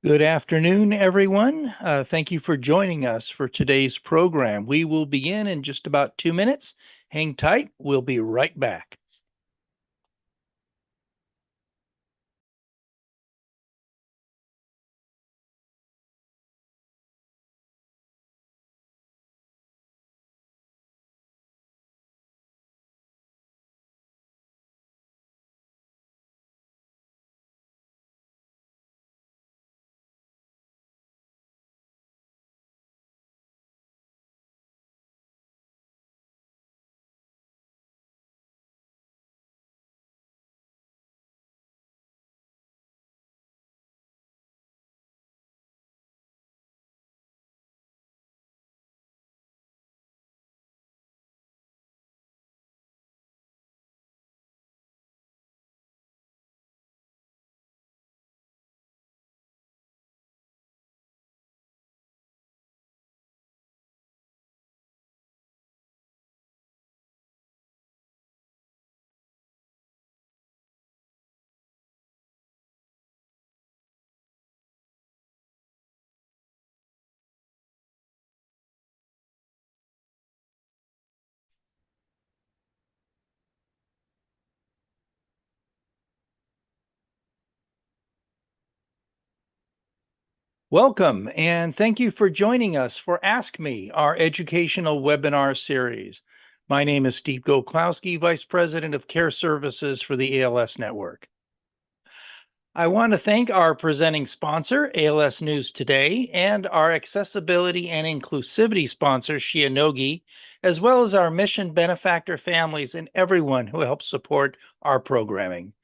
Good afternoon, everyone. Thank you for joining us for today's program. We will begin in just about 2 minutes. Hang tight. We'll be right back. Welcome, and thank you for joining us for Ask Me, our educational webinar series. My name is Steve Goklowski, Vice President of Care Services for the ALS Network. I want to thank our presenting sponsor, ALS News Today, and our accessibility and inclusivity sponsor, Shianogi, as well as our mission benefactor families and everyone who helps support our programming.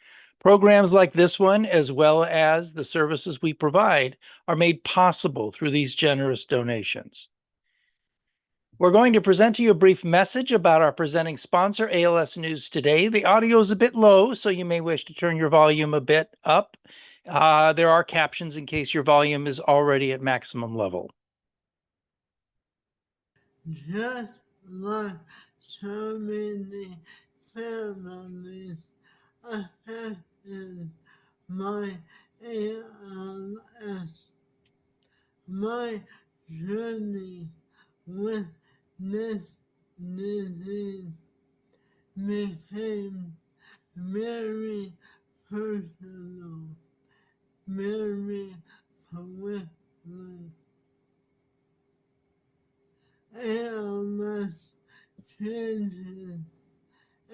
Programs like this one, as well as the services we provide, are made possible through these generous donations. We're going to present to you a brief message about our presenting sponsor, ALS News Today. The audio is a bit low, so you may wish to turn your volume a bit up. There are captions in case your volume is already at maximum level. Just like so many families affected by ALS, my journey with this disease became very personal, very quickly. ALS changes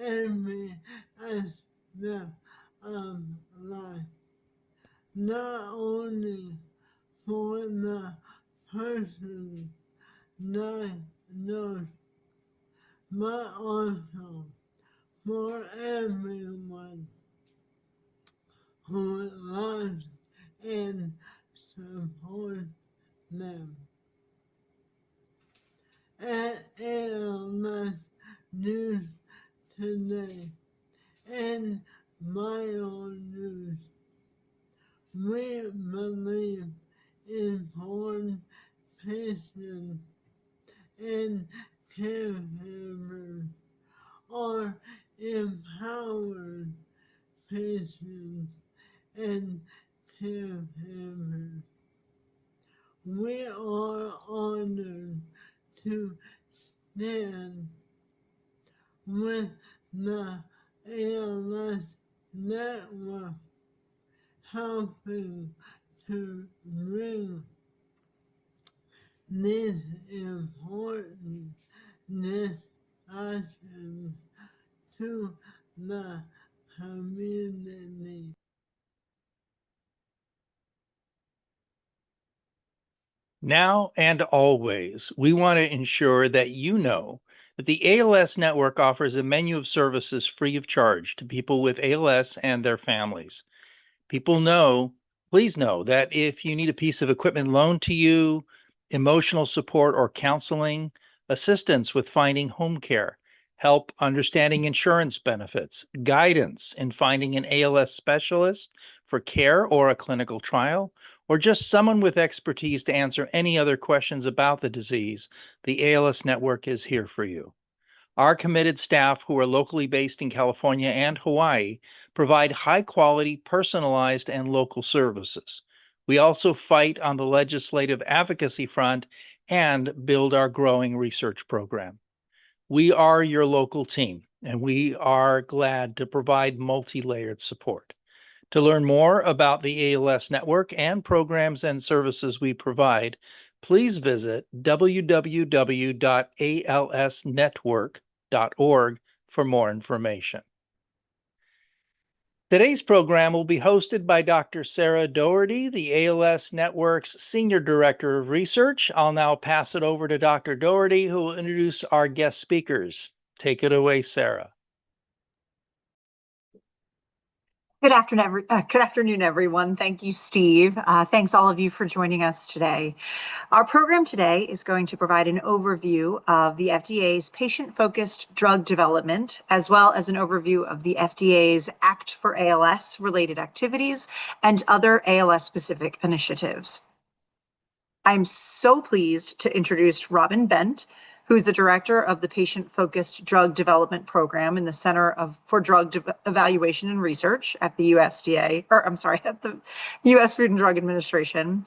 every aspect of life, not only for the person diagnosed, but also for everyone who loves and supports them. At ALS News Today and my own news, we believe informed patients and caregivers are empowered patients and caregivers. We are honored to stand with the ALS Network, helping to bring these important discussions to the community. Now and always, we want to ensure that you know that the ALS Network offers a menu of services free of charge to people with ALS and their families. Please know that if you need a piece of equipment loaned to you, emotional support or counseling, assistance with finding home care, help understanding insurance benefits, guidance in finding an ALS specialist for care or a clinical trial, or just someone with expertise to answer any other questions about the disease, the ALS Network is here for you. Our committed staff, who are locally based in California and Hawaii, provide high quality, personalized, and local services. We also fight on the legislative advocacy front and build our growing research program. We are your local team, and we are glad to provide multi-layered support. To learn more about the ALS network and programs and services we provide, please visit www.alsnetwork.org for more information. Today's program will be hosted by Dr. Sarah Doherty, the ALS Network's Senior Director of Research. I'll now pass it over to Dr. Doherty, who will introduce our guest speakers. Take it away, Sarah. Good afternoon, everyone. Thank you, Steve. Thanks all of you for joining us today. Our program today is going to provide an overview of the FDA's patient-focused drug development, as well as an overview of the FDA's Act for ALS related activities and other ALS-specific initiatives. I'm so pleased to introduce Robin Bent, who's the director of the Patient-Focused Drug Development Program in the Center for Drug Evaluation and Research at the USDA, at the U.S. Food and Drug Administration.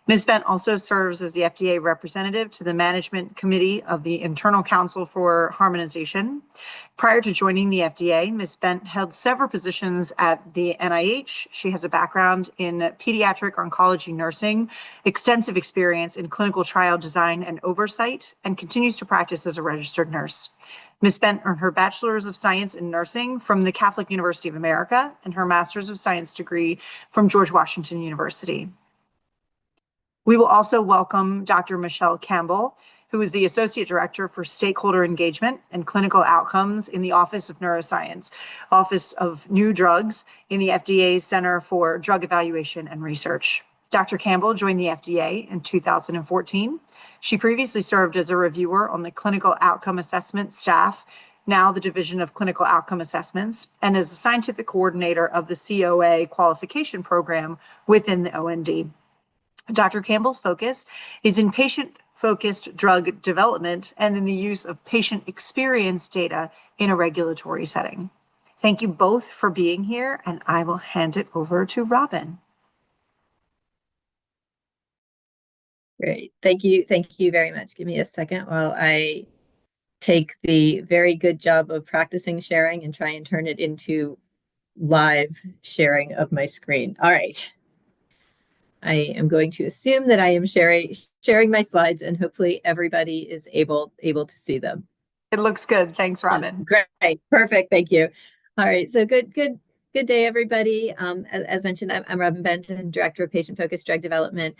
Ms. Bent also serves as the FDA representative to the Management Committee of the Internal Council for Harmonization. Prior to joining the FDA, Ms. Bent held several positions at the NIH. She has a background in pediatric oncology nursing, extensive experience in clinical trial design and oversight, and continues to practice as a registered nurse. Ms. Bent earned her Bachelor's of Science in Nursing from the Catholic University of America and her Master's of Science degree from George Washington University. We will also welcome Dr. Michelle Campbell, who is the Associate Director for Stakeholder Engagement and Clinical Outcomes in the Office of Neuroscience, Office of New Drugs in the FDA's Center for Drug Evaluation and Research. Dr. Campbell joined the FDA in 2014. She previously served as a reviewer on the Clinical Outcome Assessment staff, now the Division of Clinical Outcome Assessments, and as a scientific coordinator of the COA qualification program within the OND. Dr. Campbell's focus is in patient-focused drug development and in the use of patient experience data in a regulatory setting. Thank you both for being here, and I will hand it over to Robin. Great. Thank you. Thank you very much. Give me a second while I take the very good job of practicing sharing and try and turn it into live sharing of my screen. All right. I am going to assume that I am sharing my slides, and hopefully everybody is able to see them. It looks good. Thanks, Robin. Great. Perfect. Thank you. All right. So good day, everybody. As mentioned, I'm Robin Benton, Director of Patient-Focused Drug Development.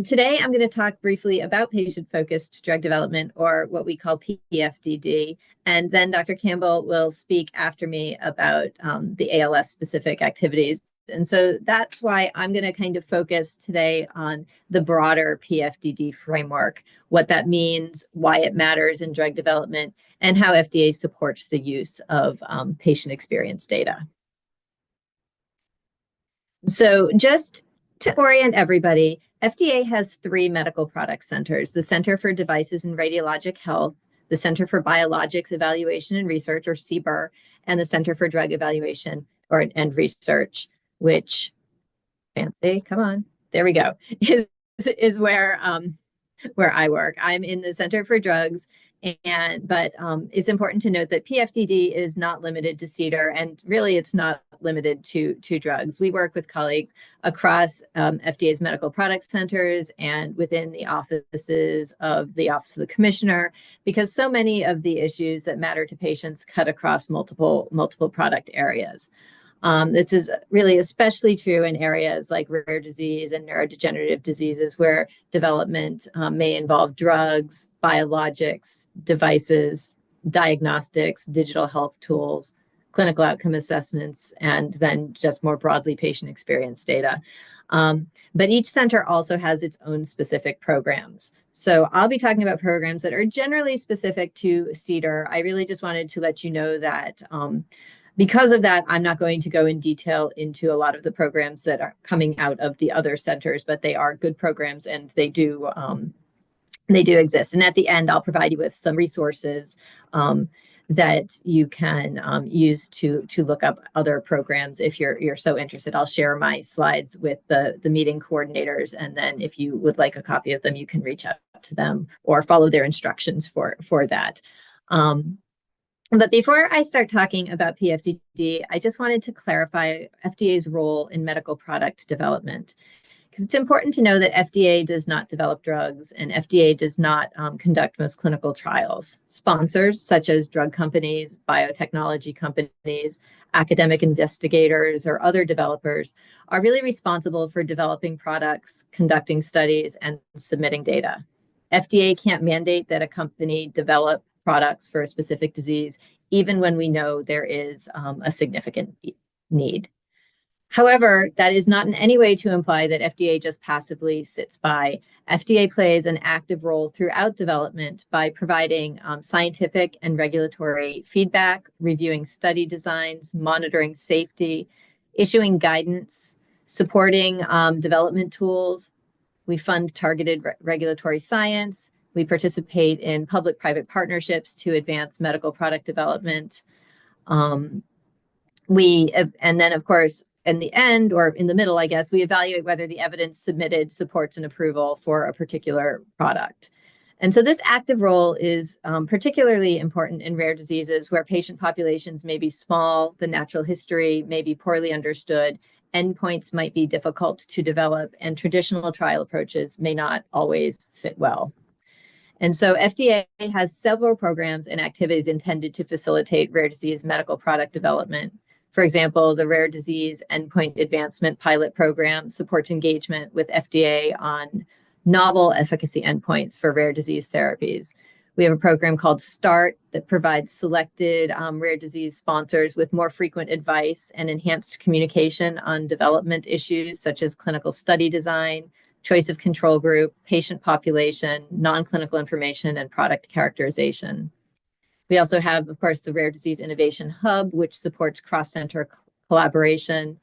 Today, I'm going to talk briefly about patient-focused drug development, or what we call PFDD. And then Dr. Campbell will speak after me about the ALS-specific activities. And so that's why I'm going to kind of focus today on the broader PFDD framework, what that means, why it matters in drug development, and how FDA supports the use of patient experience data. So just to orient everybody, FDA has 3 medical product centers: the Center for Devices and Radiologic Health, the Center for Biologics Evaluation and Research, or CBER, and the Center for Drug Evaluation and Research, which, fancy, come on, there we go, is where I work. I'm in the Center for Drugs, but it's important to note that PFDD is not limited to CDER, and really it's not limited to drugs. We work with colleagues across FDA's medical product centers and within the offices of the Office of the Commissioner, because so many of the issues that matter to patients cut across multiple product areas. This is really especially true in areas like rare disease and neurodegenerative diseases, where development may involve drugs, biologics, devices, diagnostics, digital health tools, clinical outcome assessments, and then just more broadly patient experience data. But each center also has its own specific programs. So I'll be talking about programs that are generally specific to CDER. I really just wanted to let you know that because of that, I'm not going to go in detail into a lot of the programs that are coming out of the other centers, but they are good programs, and they do exist. And at the end, I'll provide you with some resources that you can use to look up other programs if you're so interested. I'll share my slides with the meeting coordinators, and then if you would like a copy of them, you can reach out to them or follow their instructions for that. But before I start talking about PFDD, I just wanted to clarify FDA's role in medical product development. Because it's important to know that FDA does not develop drugs and FDA does not conduct most clinical trials. Sponsors, such as drug companies, biotechnology companies, academic investigators, or other developers, are really responsible for developing products, conducting studies, and submitting data. FDA can't mandate that a company develop products for a specific disease, even when we know there is a significant need. However, that is not in any way to imply that FDA just passively sits by. FDA plays an active role throughout development by providing scientific and regulatory feedback, reviewing study designs, monitoring safety, issuing guidance, supporting development tools. We fund targeted regulatory science. We participate in public-private partnerships to advance medical product development. And then, of course, in the end, or in the middle, I guess, we evaluate whether the evidence submitted supports an approval for a particular product. And so this active role is particularly important in rare diseases where patient populations may be small, the natural history may be poorly understood, endpoints might be difficult to develop, and traditional trial approaches may not always fit well. And so FDA has several programs and activities intended to facilitate rare disease medical product development. For example, the Rare Disease Endpoint Advancement Pilot Program supports engagement with FDA on novel efficacy endpoints for rare disease therapies. We have a program called START that provides selected rare disease sponsors with more frequent advice and enhanced communication on development issues such as clinical study design, choice of control group, patient population, non-clinical information, and product characterization. We also have, of course, the Rare Disease Innovation Hub, which supports cross-center collaboration.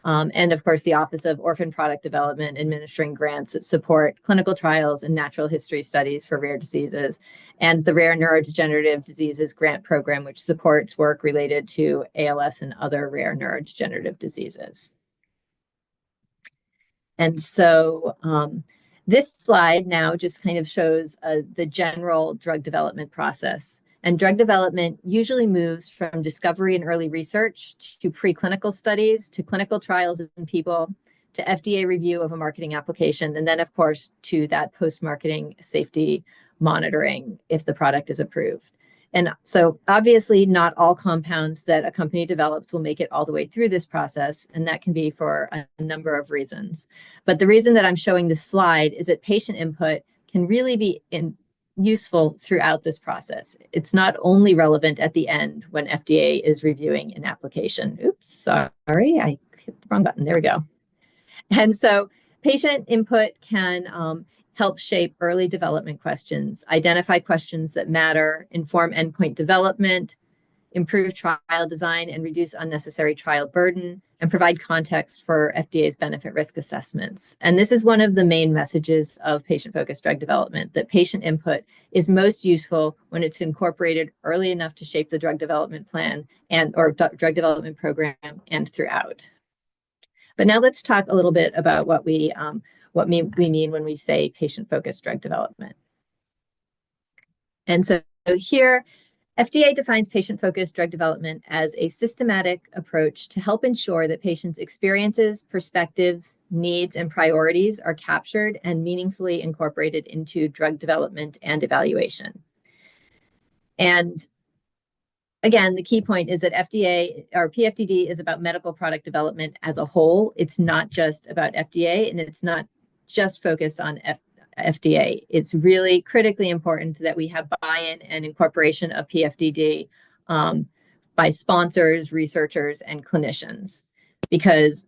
And of course, the Office of Orphan Product Development administering grants that support clinical trials and natural history studies for rare diseases, and the Rare Neurodegenerative Diseases Grant Program, which supports work related to ALS and other rare neurodegenerative diseases. And so this slide now just kind of shows the general drug development process. And drug development usually moves from discovery and early research to preclinical studies, to clinical trials in people, to FDA review of a marketing application, and then, of course, to that post-marketing safety monitoring if the product is approved. And so obviously not all compounds that a company develops will make it all the way through this process, and that can be for a number of reasons. But the reason that I'm showing this slide is that patient input can really be useful throughout this process. It's not only relevant at the end when FDA is reviewing an application. Oops, sorry, I hit the wrong button. There we go. And so patient input can help shape early development questions, identify questions that matter, inform endpoint development, improve trial design and reduce unnecessary trial burden, and provide context for FDA's benefit risk assessments. And this is one of the main messages of patient-focused drug development, that patient input is most useful when it's incorporated early enough to shape the drug development plan or drug development program and throughout. But now let's talk a little bit about what we mean when we say patient-focused drug development. And so here, FDA defines patient-focused drug development as a systematic approach to help ensure that patients' experiences, perspectives, needs, and priorities are captured and meaningfully incorporated into drug development and evaluation. And again, the key point is that FDA or PFDD is about medical product development as a whole. It's not just about FDA, and it's not just focused on FDA. It's really critically important that we have buy-in and incorporation of PFDD by sponsors, researchers, and clinicians, because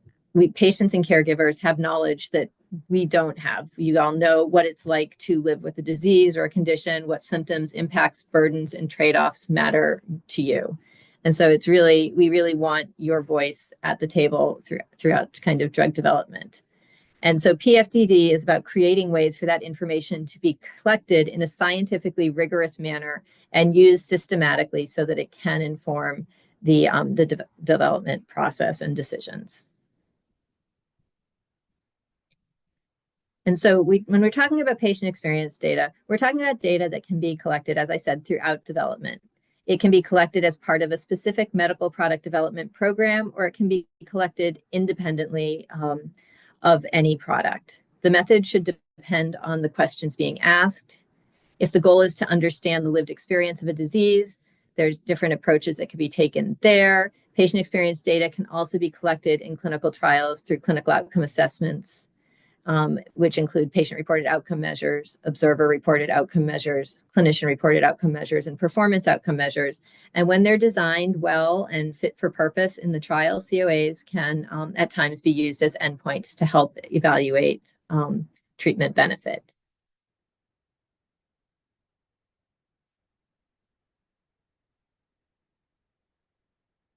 patients and caregivers have knowledge that we don't have. You all know what it's like to live with a disease or a condition, what symptoms, impacts, burdens, and trade-offs matter to you. And so we really want your voice at the table throughout kind of drug development. And so PFDD is about creating ways for that information to be collected in a scientifically rigorous manner and used systematically so that it can inform the development process and decisions. And so when we're talking about patient experience data, we're talking about data that can be collected, as I said, throughout development. It can be collected as part of a specific medical product development program, or it can be collected independently of any product. The method should depend on the questions being asked. If the goal is to understand the lived experience of a disease, there's different approaches that could be taken there. Patient experience data can also be collected in clinical trials through clinical outcome assessments, which include patient-reported outcome measures, observer-reported outcome measures, clinician-reported outcome measures, and performance outcome measures. And when they're designed well and fit for purpose in the trial, COAs can at times be used as endpoints to help evaluate treatment benefit.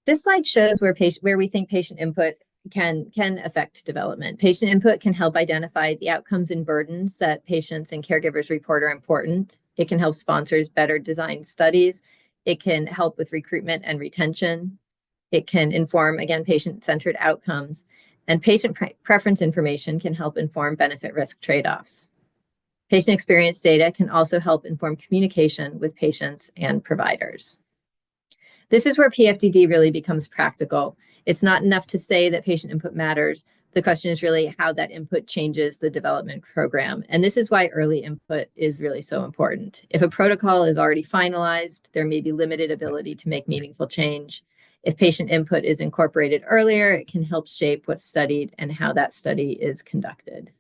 This slide shows where we think patient input can affect development. Patient input can help identify the outcomes and burdens that patients and caregivers report are important. It can help sponsors better design studies. It can help with recruitment and retention. It can inform, again, patient-centered outcomes. And patient preference information can help inform benefit-risk trade-offs. Patient experience data can also help inform communication with patients and providers. This is where PFDD really becomes practical. It's not enough to say that patient input matters. The question is really how that input changes the development program. And this is why early input is really so important. If a protocol is already finalized, there may be limited ability to make meaningful change. If patient input is incorporated earlier, it can help shape what's studied and how that study is conducted.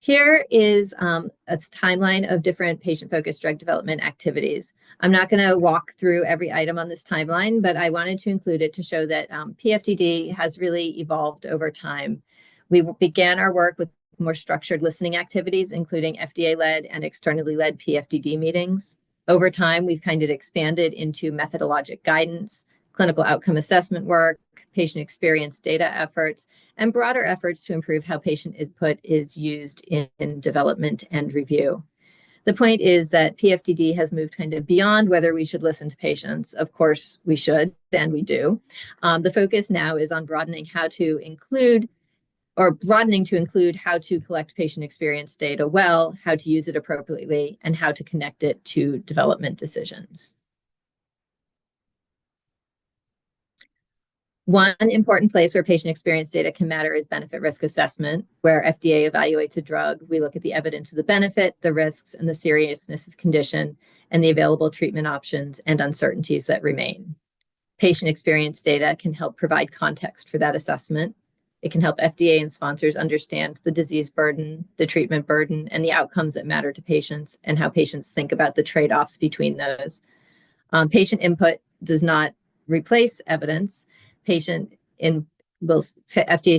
Here is a timeline of different patient-focused drug development activities. I'm not going to walk through every item on this timeline, but I wanted to include it to show that PFDD has really evolved over time. We began our work with more structured listening activities, including FDA-led and externally led PFDD meetings. Over time, we've kind of expanded into methodologic guidance, clinical outcome assessment work, patient experience data efforts, and broader efforts to improve how patient input is used in development and review. The point is that PFDD has moved kind of beyond whether we should listen to patients. Of course, we should, and we do. The focus now is on broadening to include how to collect patient experience data well, how to use it appropriately, and how to connect it to development decisions. One important place where patient experience data can matter is benefit risk assessment, where FDA evaluates a drug. We look at the evidence of the benefit, the risks, and the seriousness of condition, and the available treatment options and uncertainties that remain. Patient experience data can help provide context for that assessment. It can help FDA and sponsors understand the disease burden, the treatment burden, and the outcomes that matter to patients and how patients think about the trade-offs between those. Patient input does not replace evidence. FDA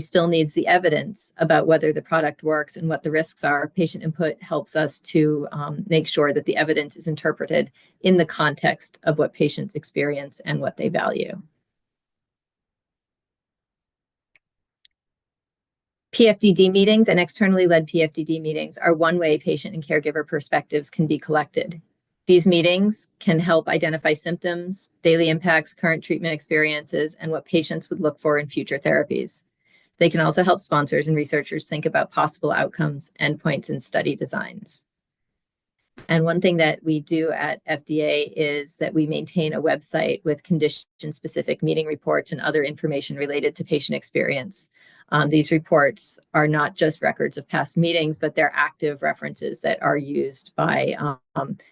still needs the evidence about whether the product works and what the risks are. Patient input helps us to make sure that the evidence is interpreted in the context of what patients experience and what they value. PFDD meetings and externally led PFDD meetings are one way patient and caregiver perspectives can be collected. These meetings can help identify symptoms, daily impacts, current treatment experiences, and what patients would look for in future therapies. They can also help sponsors and researchers think about possible outcomes, endpoints, and study designs. And one thing that we do at FDA is that we maintain a website with condition-specific meeting reports and other information related to patient experience. These reports are not just records of past meetings, but they're active references that are used by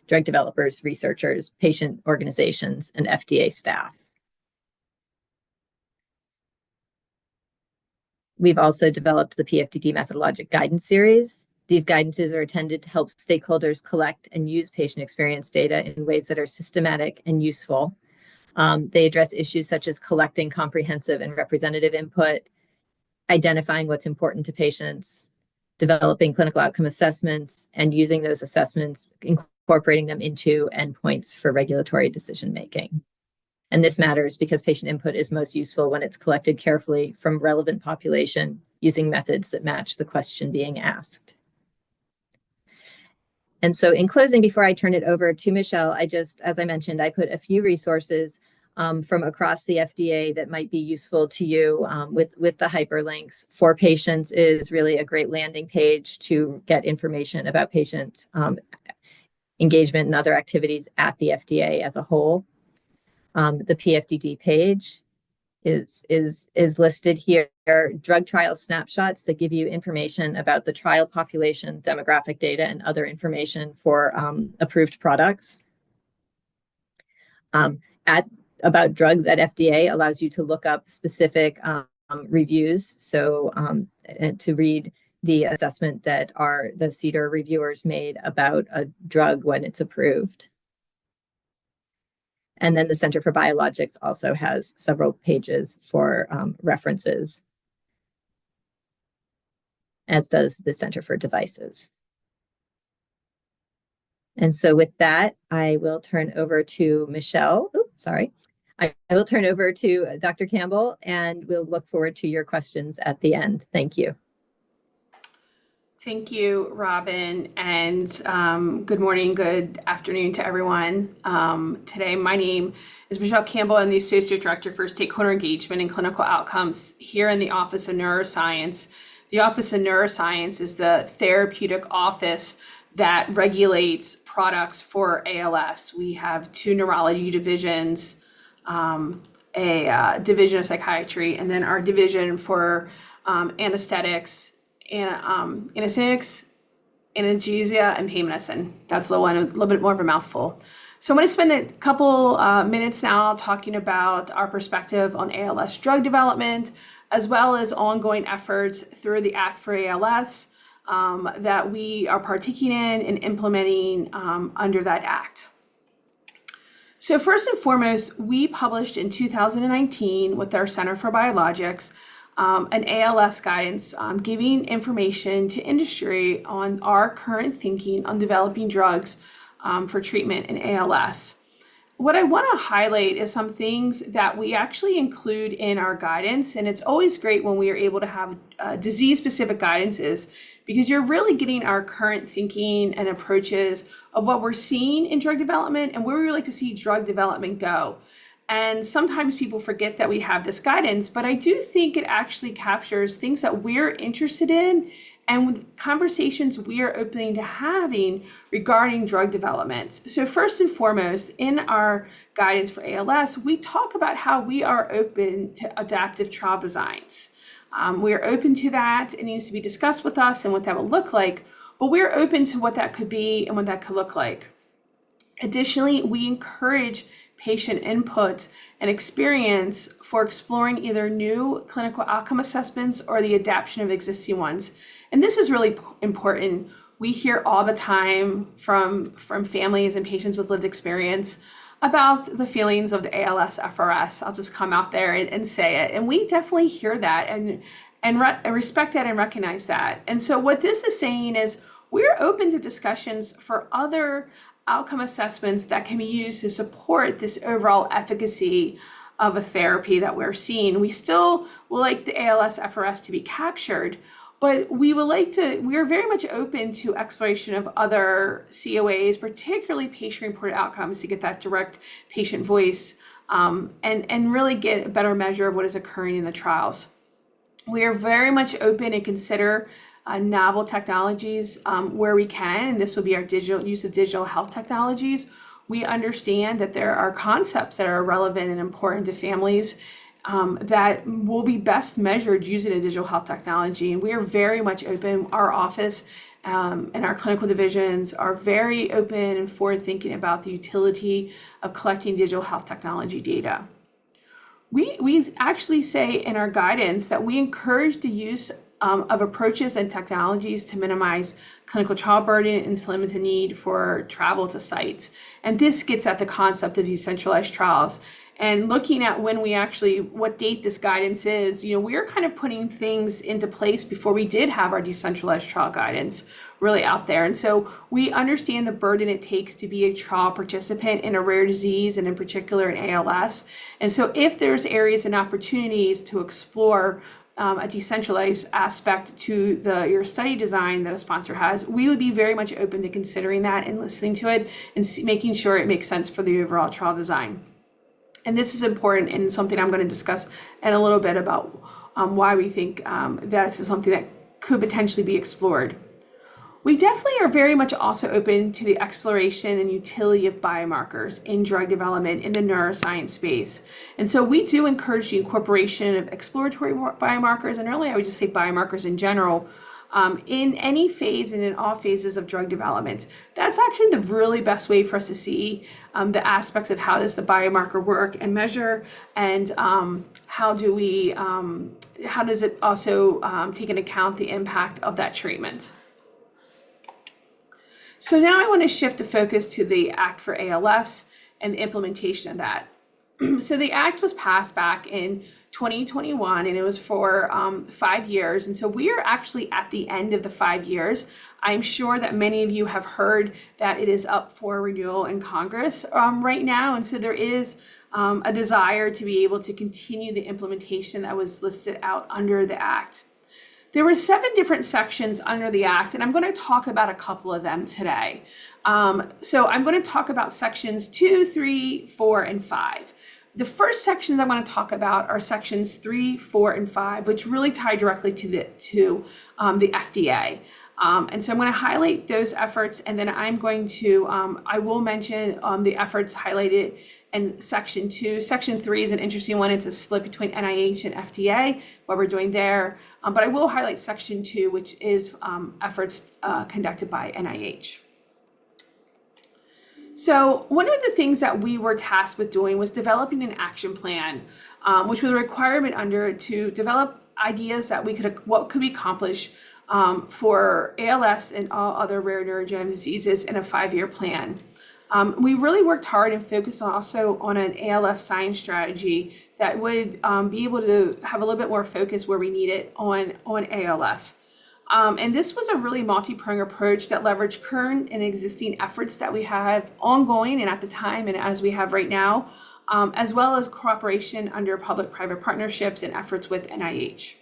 drug developers, researchers, patient organizations, and FDA staff. We've also developed the PFDD Methodologic Guidance Series. These guidances are intended to help stakeholders collect and use patient experience data in ways that are systematic and useful. They address issues such as collecting comprehensive and representative input, identifying what's important to patients, developing clinical outcome assessments, and using those assessments, incorporating them into endpoints for regulatory decision-making. And this matters because patient input is most useful when it's collected carefully from relevant population using methods that match the question being asked. And so in closing, before I turn it over to Michelle, as I mentioned, I put a few resources from across the FDA that might be useful to you with the hyperlinks. For patients is really a great landing page to get information about patient engagement and other activities at the FDA as a whole. The PFDD page is listed here. Drug trial snapshots that give you information about the trial population, demographic data, and other information for approved products. About drugs at FDA allows you to look up specific reviews. So and to read the assessment that the CDER reviewers made about a drug when it's approved. And then the Center for Biologics also has several pages for references, as does the Center for Devices. And so with that, I will turn over to Michelle. Oops, sorry. I will turn over to Dr. Campbell, and we'll look forward to your questions at the end. Thank you. Thank you, Robin, and good morning, good afternoon to everyone. Today, my name is Michelle Campbell. I'm the Associate Director for Stakeholder Engagement and Clinical Outcomes here in the Office of Neuroscience. The Office of Neuroscience is the therapeutic office that regulates products for ALS. We have two neurology divisions, a division of psychiatry, and then our division for anesthetics, analgesia, and pain medicine. That's the one, a little bit more of a mouthful. So I'm going to spend a couple minutes now talking about our perspective on ALS drug development, as well as ongoing efforts through the Act for ALS that we are partaking in and implementing under that Act. So first and foremost, we published in 2019 with our Center for Biologics an ALS guidance giving information to industry on our current thinking on developing drugs for treatment in ALS. What I want to highlight is some things that we actually include in our guidance, and it's always great when we are able to have disease-specific guidances because you're really getting our current thinking and approaches of what we're seeing in drug development and where we would like to see drug development go. And sometimes people forget that we have this guidance, but I do think it actually captures things that we're interested in and conversations we are open to having regarding drug development. So first and foremost, in our guidance for ALS, we talk about how we are open to adaptive trial designs. We are open to that. It needs to be discussed with us and what that will look like, but we're open to what that could be and what that could look like. Additionally, we encourage patient input and experience for exploring either new clinical outcome assessments or the adaptation of existing ones. And this is really important. We hear all the time from families and patients with lived experience about the feelings of the ALS FRS. I'll just come out there and say it. And we definitely hear that and respect that and recognize that. And so what this is saying is we're open to discussions for other outcome assessments that can be used to support this overall efficacy of a therapy that we're seeing. We still would like the ALS FRS to be captured, but we are very much open to exploration of other COAs, particularly patient-reported outcomes, to get that direct patient voice and really get a better measure of what is occurring in the trials. We are very much open and consider novel technologies where we can, and this will be our use of digital health technologies. We understand that there are concepts that are relevant and important to families that will be best measured using a digital health technology, and we are very much open. Our office and our clinical divisions are very open and forward thinking about the utility of collecting digital health technology data. We actually say in our guidance that we encourage the use of approaches and technologies to minimize clinical trial burden and to limit the need for travel to sites. And this gets at the concept of decentralized trials. And looking at what date this guidance is, we are kind of putting things into place before we did have our decentralized trial guidance. really out there. And so we understand the burden it takes to be a trial participant in a rare disease, and in particular in ALS. And so if there's areas and opportunities to explore a decentralized aspect to your study design that a sponsor has, we would be very much open to considering that and listening to it and making sure it makes sense for the overall trial design. And this is important and something I'm going to discuss in a little bit about why we think this is something that could potentially be explored. We definitely are very much also open to the exploration and utility of biomarkers in drug development in the neuroscience space. And so we do encourage the incorporation of exploratory biomarkers, and really I would just say biomarkers in general, in any phase and in all phases of drug development. That's actually the really best way for us to see the aspects of how does the biomarker work and measure, and how does it also take into account the impact of that treatment. So now I want to shift the focus to the Act for ALS and the implementation of that. So the Act was passed back in 2021, and it was for 5 years. And so we are actually at the end of the 5 years. I'm sure that many of you have heard that it is up for renewal in Congress right now. And so there is a desire to be able to continue the implementation that was listed out under the Act. There were 7 different sections under the Act, and I'm going to talk about a couple of them today. So I'm going to talk about sections 2, 3, 4, and 5. The first sections I want to talk about are sections 3, 4, and 5, which really tie directly to the FDA. And so I'm going to highlight those efforts, and then I'm going to, I will mention the efforts highlighted in section 2. Section 3 is an interesting one. It's a split between NIH and FDA, what we're doing there. But I will highlight section 2, which is efforts conducted by NIH. So one of the things that we were tasked with doing was developing an action plan, which was a requirement to develop ideas that what could be accomplished for ALS and all other rare neurodegenerative diseases in a 5-year plan. We really worked hard and focused also on an ALS science strategy that would be able to have a little bit more focus where we need it on ALS. And this was a really multi-pronged approach that leveraged current and existing efforts that we have ongoing and at the time and as we have right now, as well as cooperation under public-private partnerships and efforts with NIH.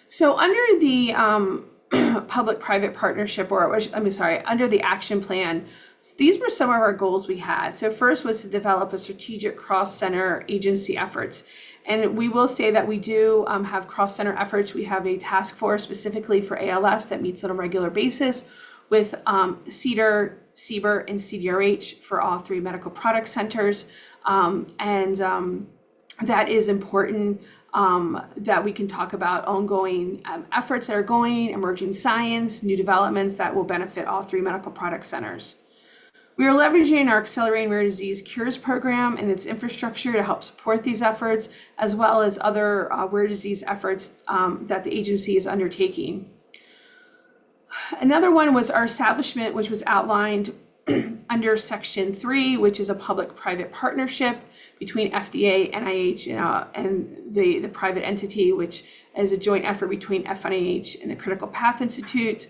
So under the public-private partnership, under the action plan, these were some of our goals we had. So first was to develop a strategic cross-center agency efforts. And we will say that we do have cross-center efforts. We have a task force specifically for ALS that meets on a regular basis with CDER, CBER, and CDRH for all 3 medical product centers. That is important that we can talk about ongoing efforts that are going, emerging science, new developments that will benefit all 3 medical product centers. We are leveraging our Accelerating Rare Disease Cures program and its infrastructure to help support these efforts, as well as other rare disease efforts that the agency is undertaking. Another one was our establishment, which was outlined under Section 3, which is a public-private partnership between FDA, NIH, and the private entity, which is a joint effort between FNIH and the Critical Path Institute.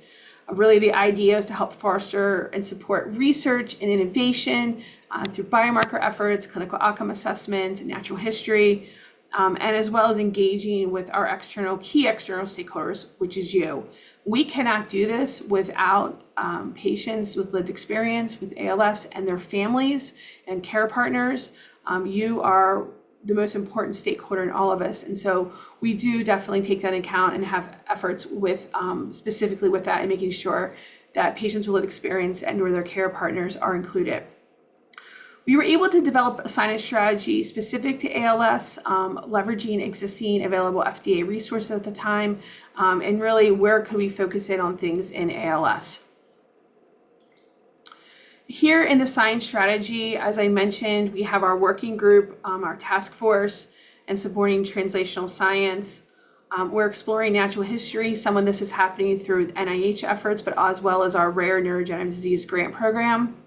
Really, the idea is to help foster and support research and innovation through biomarker efforts, clinical outcome assessment, and natural history, and as well as engaging with our key external stakeholders, which is you. We cannot do this without patients with lived experience with ALS and their families and care partners. You are the most important stakeholder in all of us. And so we do definitely take that into account and have efforts with specifically with that and making sure that patients with lived experience and or their care partners are included. We were able to develop a science strategy specific to ALS, leveraging existing available FDA resources at the time, and really where could we focus in on things in ALS. Here in the science strategy, as I mentioned, we have our working group, our task force, and supporting translational science. We're exploring natural history. Some of this is happening through NIH efforts, but as well as our Rare Neurodegenerative Disease Grant Program.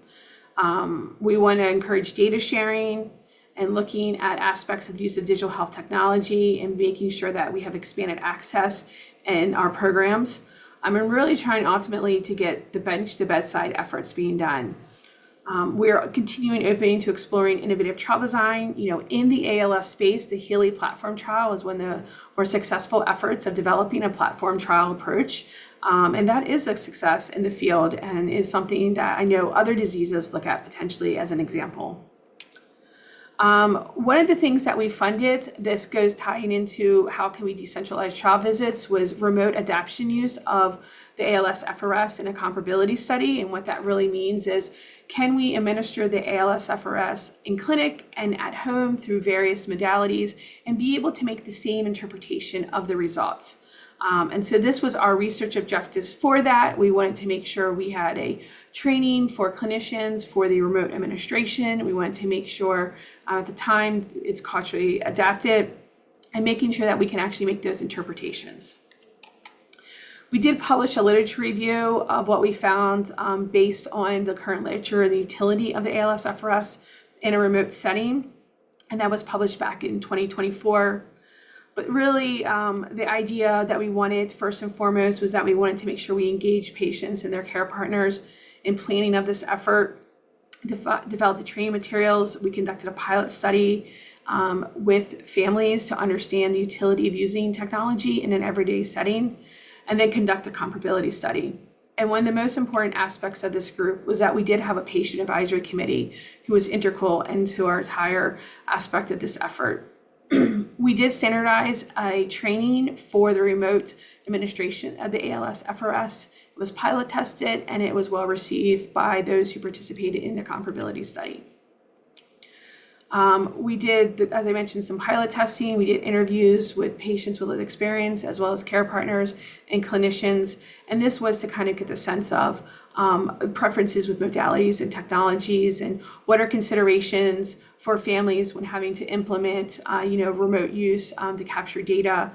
We want to encourage data sharing and looking at aspects of the use of digital health technology and making sure that we have expanded access in our programs. and really trying ultimately to get the bench to bedside efforts being done. We're continuing open to exploring innovative trial design. In the ALS space, the Healy platform trial is one of the more successful efforts of developing a platform trial approach. And that is a success in the field and is something that I know other diseases look at potentially as an example. One of the things that we funded, this goes tying into how can we decentralize trial visits, was remote adaptation use of the ALS-FRS in a comparability study. And what that really means is, can we administer the ALS-FRS in clinic and at home through various modalities and be able to make the same interpretation of the results? And so this was our research objectives for that. We wanted to make sure we had a training for clinicians for the remote administration. We wanted to make sure at the time it's culturally adapted and making sure that we can actually make those interpretations. We did publish a literature review of what we found based on the current literature, the utility of the ALS-FRS in a remote setting, and that was published back in 2024. But really, the idea that we wanted first and foremost was that we wanted to make sure we engage patients and their care partners in planning of this effort, developed the training materials. We conducted a pilot study with families to understand the utility of using technology in an everyday setting, and then conduct a comparability study. And one of the most important aspects of this group was that we did have a patient advisory committee who was integral into our entire aspect of this effort. We did standardize a training for the remote administration of the ALS-FRS. It was pilot tested and it was well received by those who participated in the comparability study. We did, as I mentioned, some pilot testing. We did interviews with patients with lived experience as well as care partners and clinicians. And this was to kind of get the sense of preferences with modalities and technologies and what are considerations for families when having to implement, remote use to capture data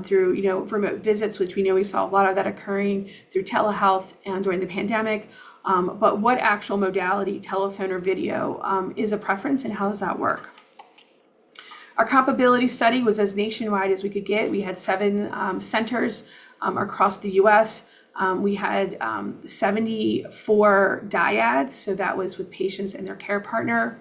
through, remote visits, which we know we saw a lot of that occurring through telehealth and during the pandemic. But what actual modality, telephone or video, is a preference and how does that work? Our comparability study was as nationwide as we could get. We had 7 centers across the US. We had 74 dyads, so that was with patients and their care partner.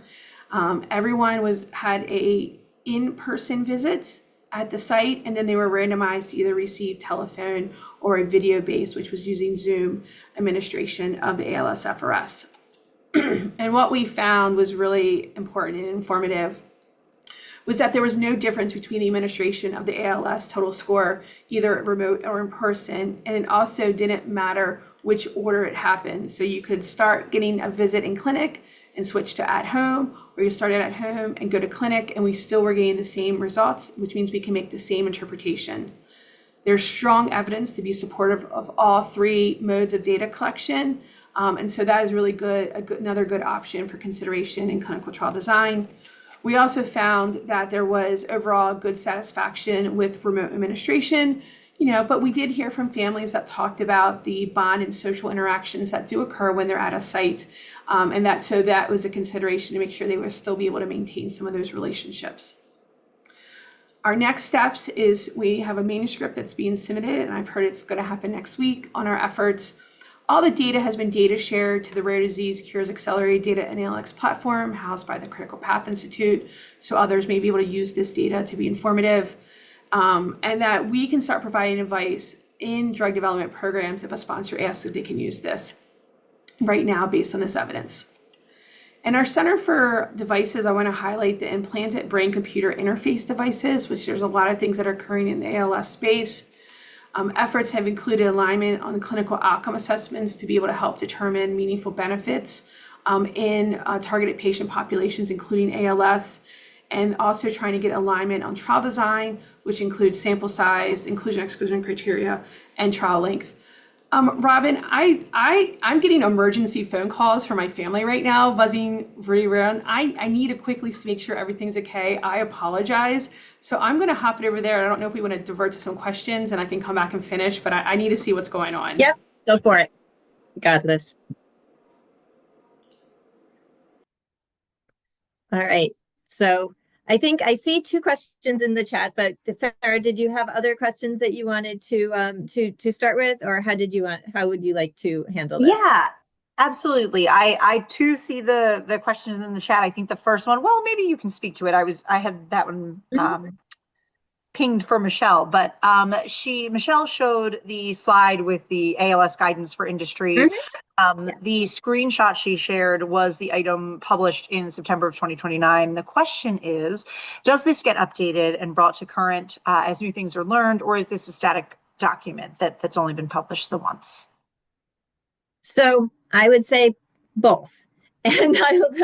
Everyone had a in-person visit at the site, and then they were randomized to either receive telephone or a video base, which was using Zoom administration of the ALS-FRS. And what we found was really important and informative was that there was no difference between the administration of the ALS total score, either remote or in person, and it also didn't matter which order it happened. So you could start getting a visit in clinic and switch to at home, or you started at home and go to clinic, and we still were getting the same results, which means we can make the same interpretation. There's strong evidence to be supportive of all 3 modes of data collection, and so that is really another good option for consideration in clinical trial design. We also found that there was overall good satisfaction with remote administration, but we did hear from families that talked about the bond and social interactions that do occur when they're at a site, and so that was a consideration to make sure they would still be able to maintain some of those relationships. Our next steps is we have a manuscript that's being submitted, and I've heard it's going to happen next week on our efforts. All the data has been data shared to the Rare Disease Cures Accelerated Data Analytics platform housed by the Critical Path Institute, so others may be able to use this data to be informative, and that we can start providing advice in drug development programs if a sponsor asks if they can use this right now based on this evidence. In our Center for Devices, I want to highlight the implanted brain-computer interface devices, which there's a lot of things that are occurring in the ALS space. Efforts have included alignment on clinical outcome assessments to be able to help determine meaningful benefits in targeted patient populations, including ALS, and also trying to get alignment on trial design, which includes sample size, inclusion-exclusion criteria, and trial length. Robin, I'm getting emergency phone calls from my family right now, buzzing really around. I need to quickly make sure everything's okay. I apologize. So I'm going to hop it over there. I don't know if we want to divert to some questions and I can come back and finish, but I need to see what's going on. Yep, go for it. Got this. All right. So I think I see two questions in the chat, but Sarah, did you have other questions that you wanted to start with, or how would you like to handle this? Yeah, absolutely. I too see the questions in the chat. I think the first one, well, maybe you can speak to it. I had that one pinged for Michelle, but Michelle showed the slide with the ALS guidance for industry. The screenshot she shared was the item published in September of 2029. The question is, does this get updated and brought to current as new things are learned, or is this a static document that's only been published the once? So I would say both. And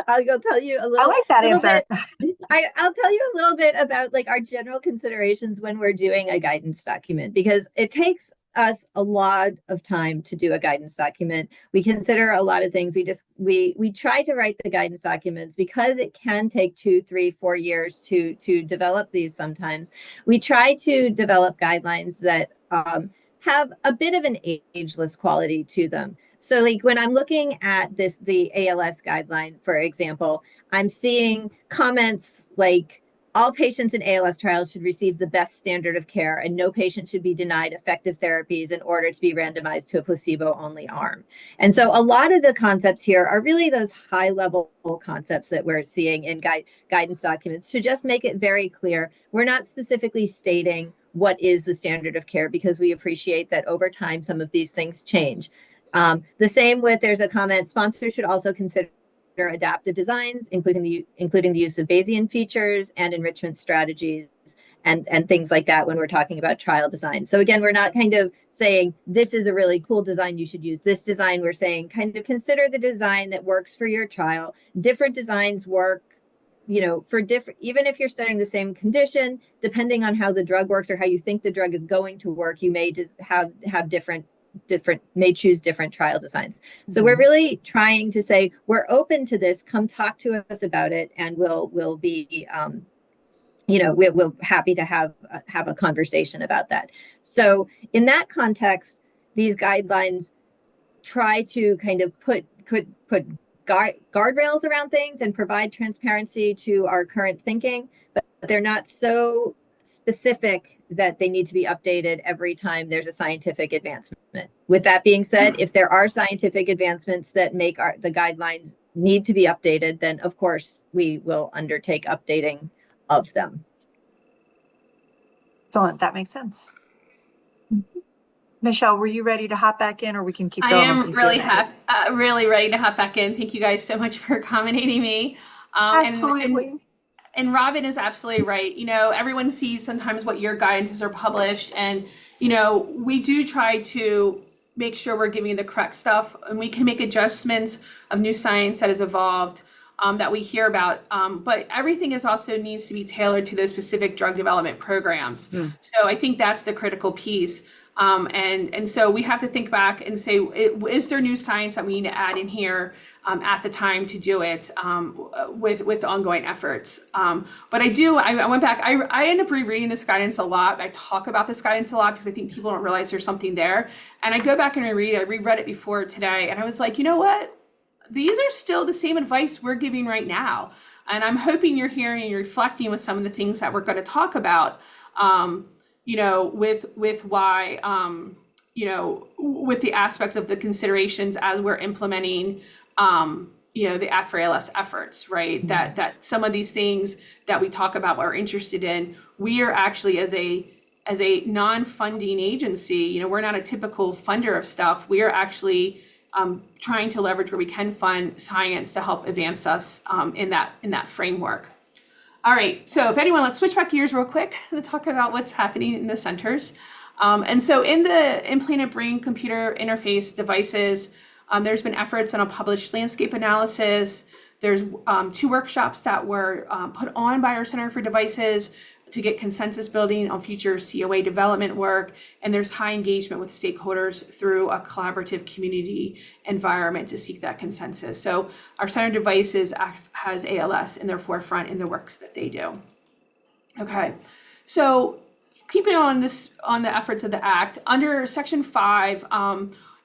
I'll go tell you a little. I like that answer. I'll tell you a little bit about like our general considerations when we're doing a guidance document, because it takes us a lot of time to do a guidance document. We consider a lot of things. We try to write the guidance documents because it can take 2, 3, 4 years to develop these sometimes. We try to develop guidelines that have a bit of an ageless quality to them. So like when I'm looking at the ALS guideline, for example, I'm seeing comments like all patients in ALS trials should receive the best standard of care and no patient should be denied effective therapies in order to be randomized to a placebo-only arm. And so a lot of the concepts here are really those high-level concepts that we're seeing in guidance documents to just make it very clear. We're not specifically stating what is the standard of care because we appreciate that over time some of these things change. The same with, there's a comment, sponsors should also consider adaptive designs, including the use of Bayesian features and enrichment strategies and things like that when we're talking about trial design. So again, we're not kind of saying this is a really cool design, you should use this design. We're saying kind of consider the design that works for your trial. Different designs work, you know, for different, even if you're studying the same condition, depending on how the drug works or how you think the drug is going to work, you may just have may choose different trial designs. So we're really trying to say we're open to this, come talk to us about it, and we'll be you know, we're happy to have a conversation about that. So in that context, these guidelines try to kind of put guardrails around things and provide transparency to our current thinking, but they're not so specific that they need to be updated every time there's a scientific advancement. With that being said, if there are scientific advancements that make the guidelines need to be updated, then of course we will undertake updating of them. Excellent, that makes sense. Michelle, were you ready to hop back in, or we can keep going? I am really ready to hop back in. Thank you guys so much for accommodating me. Absolutely. And Robin is absolutely right. You know, everyone sees sometimes what your guidances are published, and you know, we do try to make sure we're giving you the correct stuff, and we can make adjustments of new science that has evolved that we hear about. But everything is also needs to be tailored to those specific drug development programs. So I think that's the critical piece. And so we have to think back and say, is there new science that we need to add in here at the time to do it with ongoing efforts? But I went back, I end up rereading this guidance a lot. I talk about this guidance a lot because I think people don't realize there's something there. And I go back and reread it. I reread it before today, and I was like, you know what? These are still the same advice we're giving right now. And I'm hoping you're hearing and reflecting with some of the things that we're going to talk about. You know, with why, you know, with the aspects of the considerations as we're implementing, you know, the Act for ALS efforts, right? That some of these things that we talk about or are interested in, we are actually as a non-funding agency, you know, we're not a typical funder of stuff. We are actually trying to leverage where we can fund science to help advance us in that framework. All right, so if anyone, let's switch back gears real quick to talk about what's happening in the centers. And so in the implanted brain computer interface devices, there's been efforts on a published landscape analysis. There's 2 workshops that were put on by our Center for Devices to get consensus building on future COA development work, and there's high engagement with stakeholders through a collaborative community environment to seek that consensus. So our Center of Devices has ALS in their forefront in the works that they do. Okay, so keeping on the efforts of the Act, under Section 5,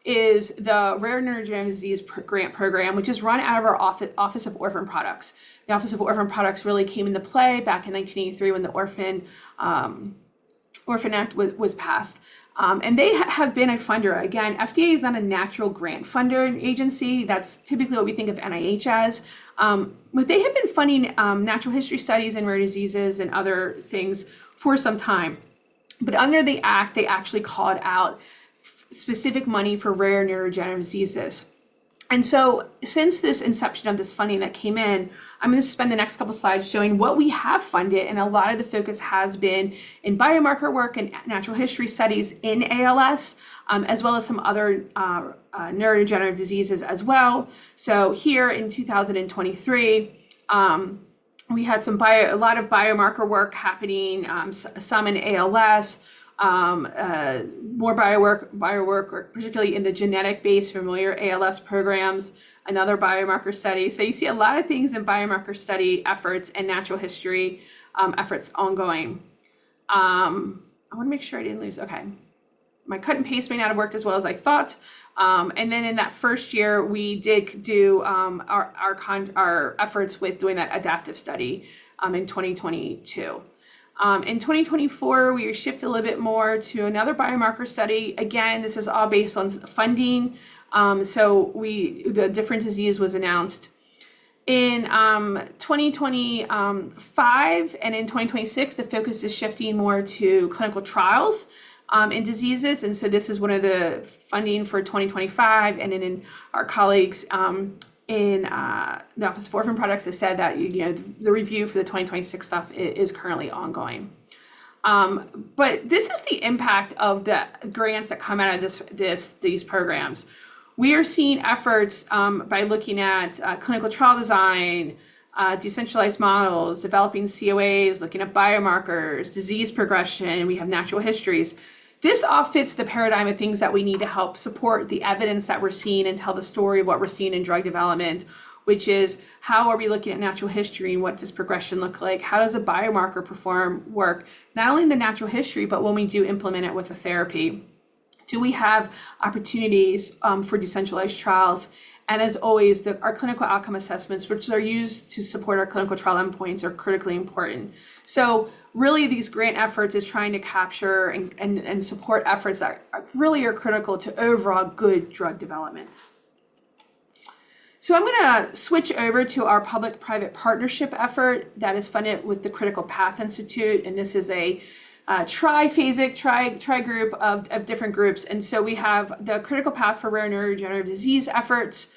is the Rare Neurodegenerative Disease Grant Program, which is run out of our Office of Orphan Products. The Office of Orphan Products really came into play back in 1983 when the Orphan Act was passed. And they have been a funder. Again, FDA is not a natural grant funder agency. That's typically what we think of NIH as. But they have been funding natural history studies and rare diseases and other things for some time. But under the Act, they actually called out specific money for rare neurodegenerative diseases. And so since this inception of this funding that came in, I'm going to spend the next couple slides showing what we have funded. And a lot of the focus has been in biomarker work and natural history studies in ALS, as well as some other neurodegenerative diseases as well. So here in 2023, we had a lot of biomarker work happening, some in ALS, more biowork, particularly in the genetic-based familiar ALS programs, another biomarker study. So you see a lot of things in biomarker study efforts and natural history efforts ongoing. I want to make sure I didn't lose. Okay, my cut and paste may not have worked as well as I thought. And then in that first year, we did do our efforts with doing that adaptive study in 2022. In 2024, we shift a little bit more to another biomarker study. Again, this is all based on funding. So the different disease was announced. In 2025 and in 2026, the focus is shifting more to clinical trials in diseases. And so this is one of the funding for 2025. And then in our colleagues in the Office of Orphan Products has said that the review for the 2026 stuff is currently ongoing. But this is the impact of the grants that come out of these programs. We are seeing efforts by looking at clinical trial design, decentralized models, developing COAs, looking at biomarkers, disease progression. We have natural histories. This all fits the paradigm of things that we need to help support the evidence that we're seeing and tell the story of what we're seeing in drug development, which is how are we looking at natural history and what does progression look like? How does a biomarker work, not only in the natural history, but when we do implement it with a therapy? Do we have opportunities for decentralized trials? And as always, our clinical outcome assessments, which are used to support our clinical trial endpoints, are critically important. So really, these grant efforts is trying to capture and support efforts that really are critical to overall good drug development. So I'm going to switch over to our public-private partnership effort that is funded with the Critical Path Institute. And this is a triphasic group of different groups. And so we have the Critical Path for Rare Neurodegenerative Disease efforts.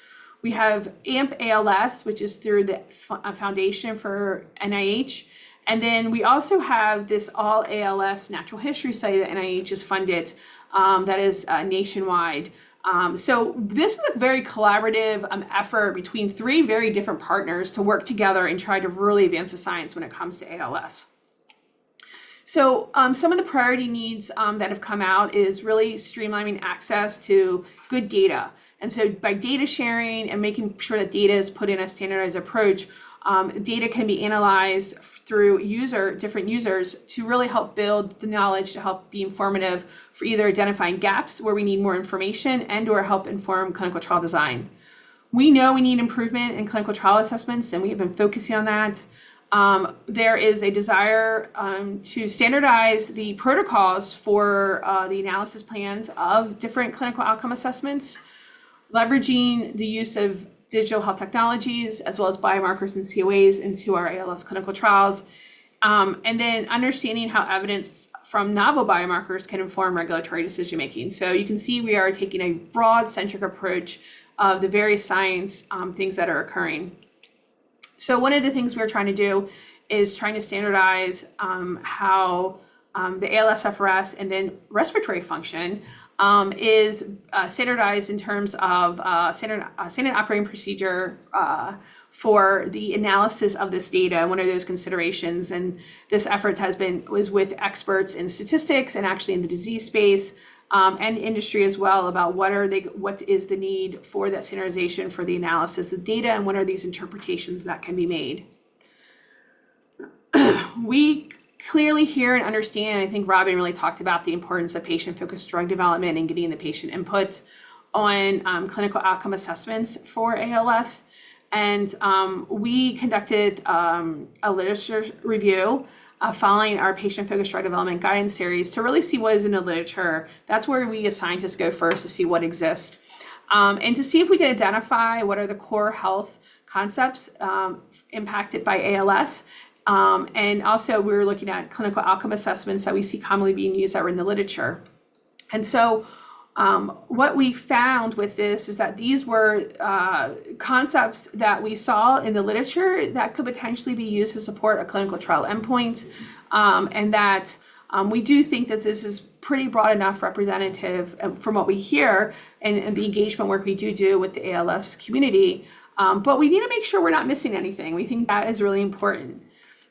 We have AMP ALS, which is through the Foundation for NIH. And then we also have this all ALS natural history study that NIH has funded that is nationwide. So this is a very collaborative effort between three very different partners to work together and try to really advance the science when it comes to ALS. So some of the priority needs that have come out is really streamlining access to good data. And so by data sharing and making sure that data is put in a standardized approach, data can be analyzed through different users to really help build the knowledge to help be informative for either identifying gaps where we need more information and or help inform clinical trial design. We know we need improvement in clinical trial assessments, and we have been focusing on that. There is a desire to standardize the protocols for the analysis plans of different clinical outcome assessments, leveraging the use of digital health technologies as well as biomarkers and COAs into our ALS clinical trials, and then understanding how evidence from novel biomarkers can inform regulatory decision making. So you can see we are taking a broad centric approach of the various science things that are occurring. So one of the things we're trying to do is trying to standardize how the ALSFRS and then respiratory function is standardized in terms of standard operating procedure for the analysis of this data. One of those considerations, and this effort was with experts in statistics and actually in the disease space and industry as well about what is the need for that standardization for the analysis of data and what are these interpretations that can be made. We clearly hear and understand, I think Robin really talked about the importance of patient-focused drug development and getting the patient input. on clinical outcome assessments for ALS. And we conducted a literature review following our patient-focused drug development guidance series to really see what is in the literature. That's where we as scientists go first to see what exists. And to see if we can identify what are the core health concepts impacted by ALS. And also we were looking at clinical outcome assessments that we see commonly being used that were in the literature. And so what we found with this is that these were concepts that we saw in the literature that could potentially be used to support a clinical trial endpoint, and that we do think that this is pretty broad enough representative from what we hear and the engagement work we do with the ALS community. But we need to make sure we're not missing anything. We think that is really important.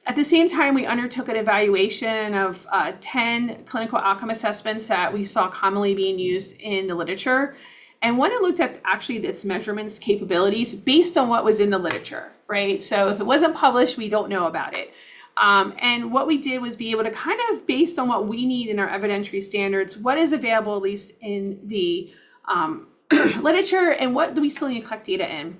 At the same time, we undertook an evaluation of 10 clinical outcome assessments that we saw commonly being used in the literature. And one, it looked at actually its measurements capabilities based on what was in the literature, right? So if it wasn't published, we don't know about it. And what we did was be able to kind of, based on what we need in our evidentiary standards, what is available at least in the literature, and what do we still need to collect data in.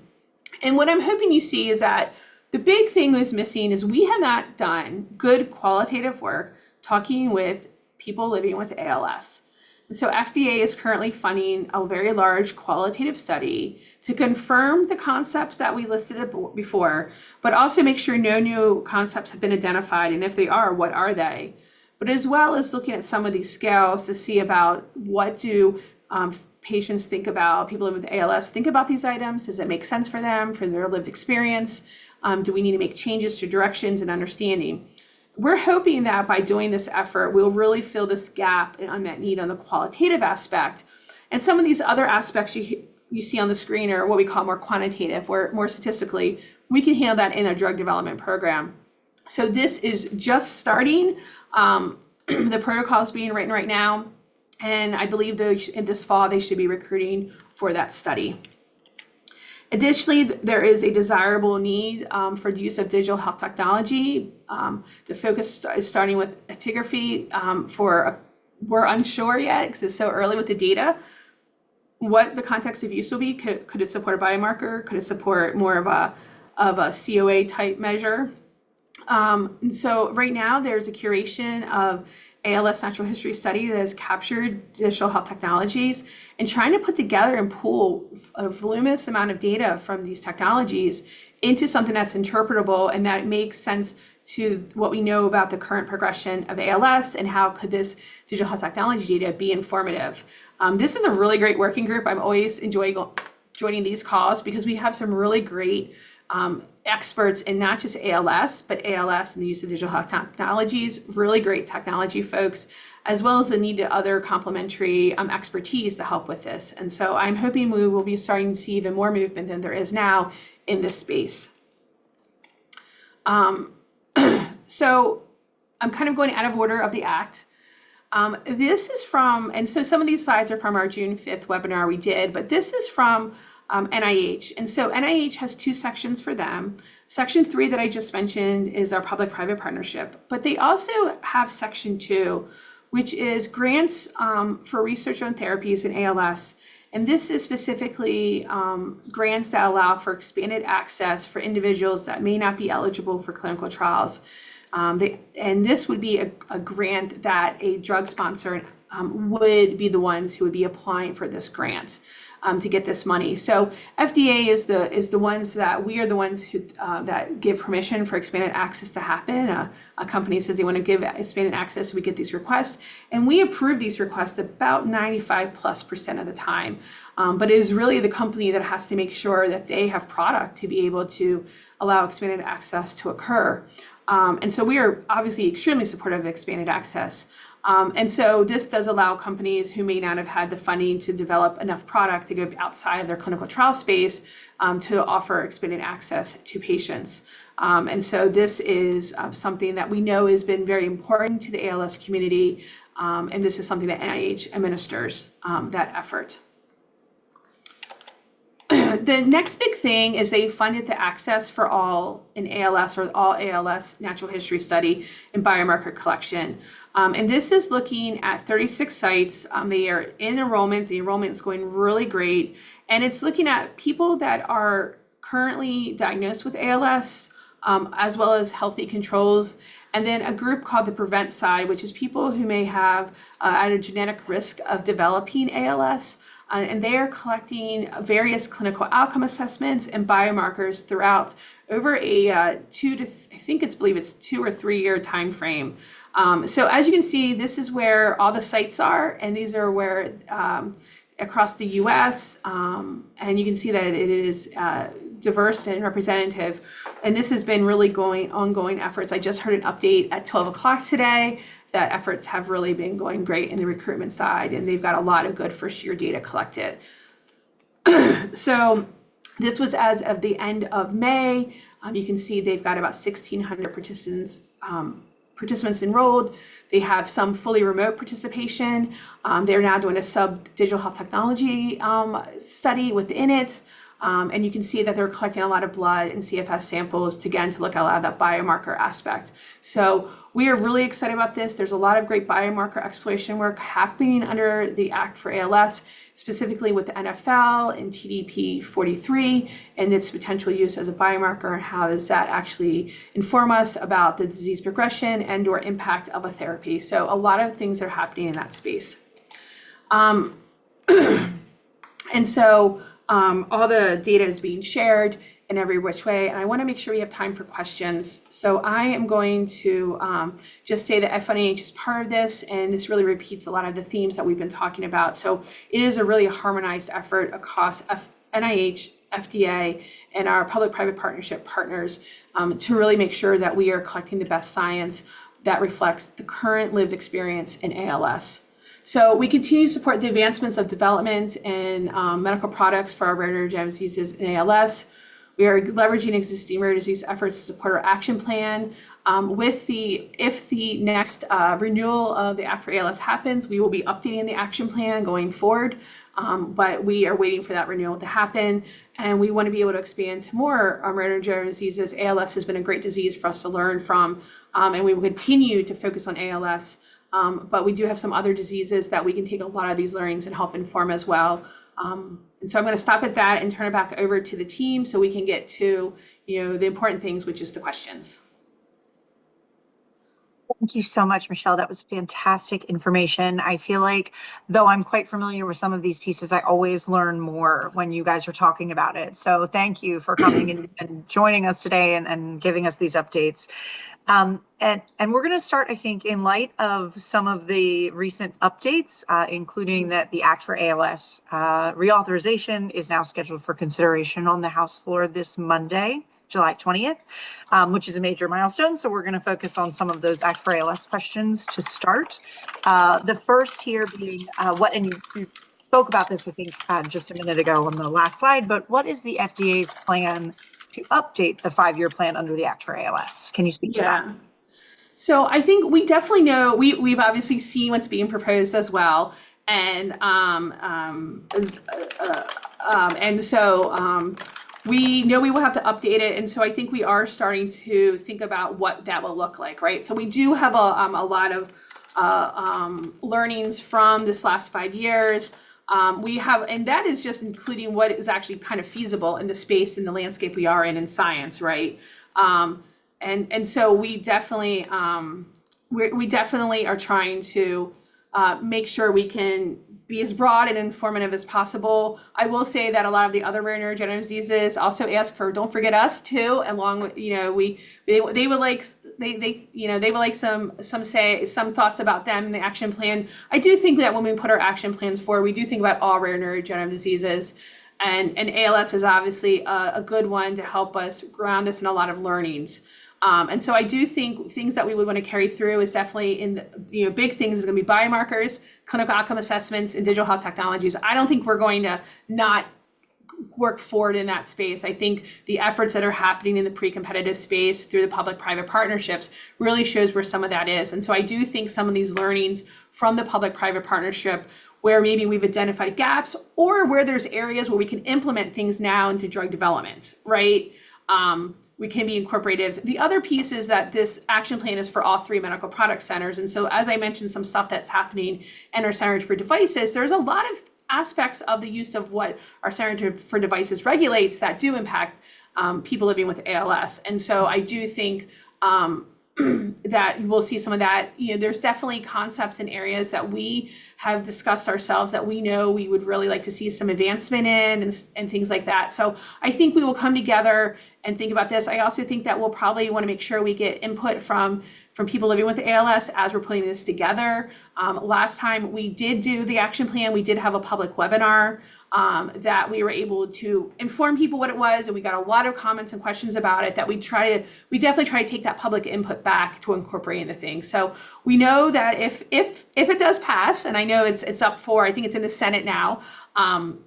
And what I'm hoping you see is that the big thing was missing is we have not done good qualitative work talking with people living with ALS. And so FDA is currently funding a very large qualitative study to confirm the concepts that we listed before, but also make sure no new concepts have been identified, and if they are, what are they? But as well as looking at some of these scales to see about what do patients think about, people living with ALS think about these items. Does it make sense for them, for their lived experience? Do we need to make changes to directions and understanding? We're hoping that by doing this effort, we'll really fill this gap and unmet need on the qualitative aspect. And some of these other aspects you see on the screen are what we call more quantitative, where more statistically, we can handle that in a drug development program. So this is just starting. The protocol is being written right now, and I believe in this fall they should be recruiting for that study. Additionally, there is a desirable need for the use of digital health technology. The focus is starting with actigraphy. We're unsure yet because it's so early with the data what the context of use will be. Could it support a biomarker? Could it support more of a COA type measure? And so right now there's a curation of ALS natural history study that has captured digital health technologies and trying to put together and pool a voluminous amount of data from these technologies into something that's interpretable and that makes sense to what we know about the current progression of ALS and how could this digital health technology data be informative. This is a really great working group. I'm always enjoying joining these calls because we have some really great experts in not just ALS, but ALS and the use of digital health technologies, really great technology folks, as well as the need to other complementary expertise to help with this. And so I'm hoping we will be starting to see even more movement than there is now in this space. So I'm kind of going out of order of the act. This is from, and so some of these slides are from our June 5th webinar we did, but this is from NIH. And so NIH has two sections for them. Section 3 that I just mentioned is our public-private partnership, but they also have Section 2, which is grants for research on therapies in ALS. And this is specifically grants that allow for expanded access for individuals that may not be eligible for clinical trials. And this would be a grant that a drug sponsor would be the ones who would be applying for this grant to get this money. So FDA is the ones that we are the ones who that give permission for expanded access to happen. A company says they want to give expanded access, so we get these requests, and we approve these requests about 95+% of the time. But it is really the company that has to make sure that they have product to be able to allow expanded access to occur. And so we are obviously extremely supportive of expanded access. And so this does allow companies who may not have had the funding to develop enough product to go outside of their clinical trial space to offer expanded access to patients. And so this is something that we know has been very important to the ALS community. And this is something that NIH administers that effort. The next big thing is they funded the Access for All in ALS, or All ALS Natural History Study and Biomarker Collection. And this is looking at 36 sites. They are in enrollment. The enrollment is going really great. And it's looking at people that are currently diagnosed with ALS, as well as healthy controls. And then a group called the Prevent side, which is people who may have at a genetic risk of developing ALS. And they are collecting various clinical outcome assessments and biomarkers throughout over a I believe it's 2 or 3 year time frame. So as you can see, this is where all the sites are, and these are where across the U.S. And you can see that it is diverse and representative. And this has been really ongoing efforts. I just heard an update at 12 o'clock today that efforts have really been going great in the recruitment side, and they've got a lot of good first year data collected. So this was as of the end of May. You can see they've got about 1,600 participants enrolled. They have some fully remote participation. They're now doing a sub-digital health technology study within it. And you can see that they're collecting a lot of blood and CFS samples to look at a lot of that biomarker aspect. So we are really excited about this. There's a lot of great biomarker exploration work happening under the Act for ALS, specifically with the NFL and TDP-43 and its potential use as a biomarker, and how does that actually inform us about the disease progression and or impact of a therapy. So a lot of things are happening in that space. And so all the data is being shared in every which way, and I want to make sure we have time for questions. So I am going to just say that FNIH is part of this, and this really repeats a lot of the themes that we've been talking about. So it is a really harmonized effort across NIH, FDA, and our public-private partnership partners to really make sure that we are collecting the best science that reflects the current lived experience in ALS. So we continue to support the advancements of development in medical products for our rare neurodegenerative diseases in ALS. We are leveraging existing rare disease efforts to support our action plan. If the next renewal of the Act for ALS happens, we will be updating the action plan going forward. But we are waiting for that renewal to happen, and we want to be able to expand to more rare neurodegenerative diseases. ALS has been a great disease for us to learn from, and we will continue to focus on ALS. But we do have some other diseases that we can take a lot of these learnings and help inform as well. And so I'm going to stop at that and turn it back over to the team so we can get to, the important things, which is the questions. Thank you so much, Michelle. That was fantastic information. I feel like, though I'm quite familiar with some of these pieces, I always learn more when you guys are talking about it. So thank you for coming in and joining us today and giving us these updates. And we're going to start, I think, in light of some of the recent updates, including that the Act for ALS reauthorization is now scheduled for consideration on the House floor this Monday, July 20th, which is a major milestone. So we're going to focus on some of those Act for ALS questions to start. The first here being and you spoke about this, I think, just a minute ago on the last slide, but what is the FDA's plan to update the 5-year plan under the Act for ALS? Can you speak to that? So I think we definitely know, we've obviously seen what's being proposed as well. And so we know we will have to update it. And so I think we are starting to think about what that will look like, right? So we do have a lot of learnings from this last 5 years. We have, and that is just including what is actually kind of feasible in the space, in the landscape we are in science, right? And so we definitely we definitely are trying to make sure we can be as broad and informative as possible. I will say that a lot of the other rare neurodegenerative diseases also ask for, don't forget us too, along with, they would like some thoughts about them in the action plan. I do think that when we put our action plans forward, we do think about all rare neurodegenerative diseases, and ALS is obviously a good one to help us ground us in a lot of learnings. And so I do think things that we would want to carry through is definitely in the, big things is going to be biomarkers, clinical outcome assessments, and digital health technologies. I don't think we're going to not work forward in that space. I think the efforts that are happening in the pre-competitive space through the public-private partnerships really shows where some of that is. And so I do think some of these learnings from the public-private partnership where maybe we've identified gaps or where there's areas where we can implement things now into drug development, right? We can be incorporative. The other piece is that this action plan is for all 3 medical product centers. And so as I mentioned, some stuff that's happening in our Center for Devices, there's a lot of aspects of the use of what our Center for Devices regulates that do impact people living with ALS. And so I do think that we'll see some of that. There's definitely concepts and areas that we have discussed ourselves that we know we would really like to see some advancement in and things like that. So I think we will come together and think about this. I also think that we'll probably want to make sure we get input from people living with ALS as we're putting this together. Last time we did do the action plan, we did have a public webinar that we were able to inform people what it was, and we got a lot of comments and questions about it that we definitely try to take that public input back to incorporate into things. So we know that if it does pass, and I know it's up for, I think it's in the Senate now,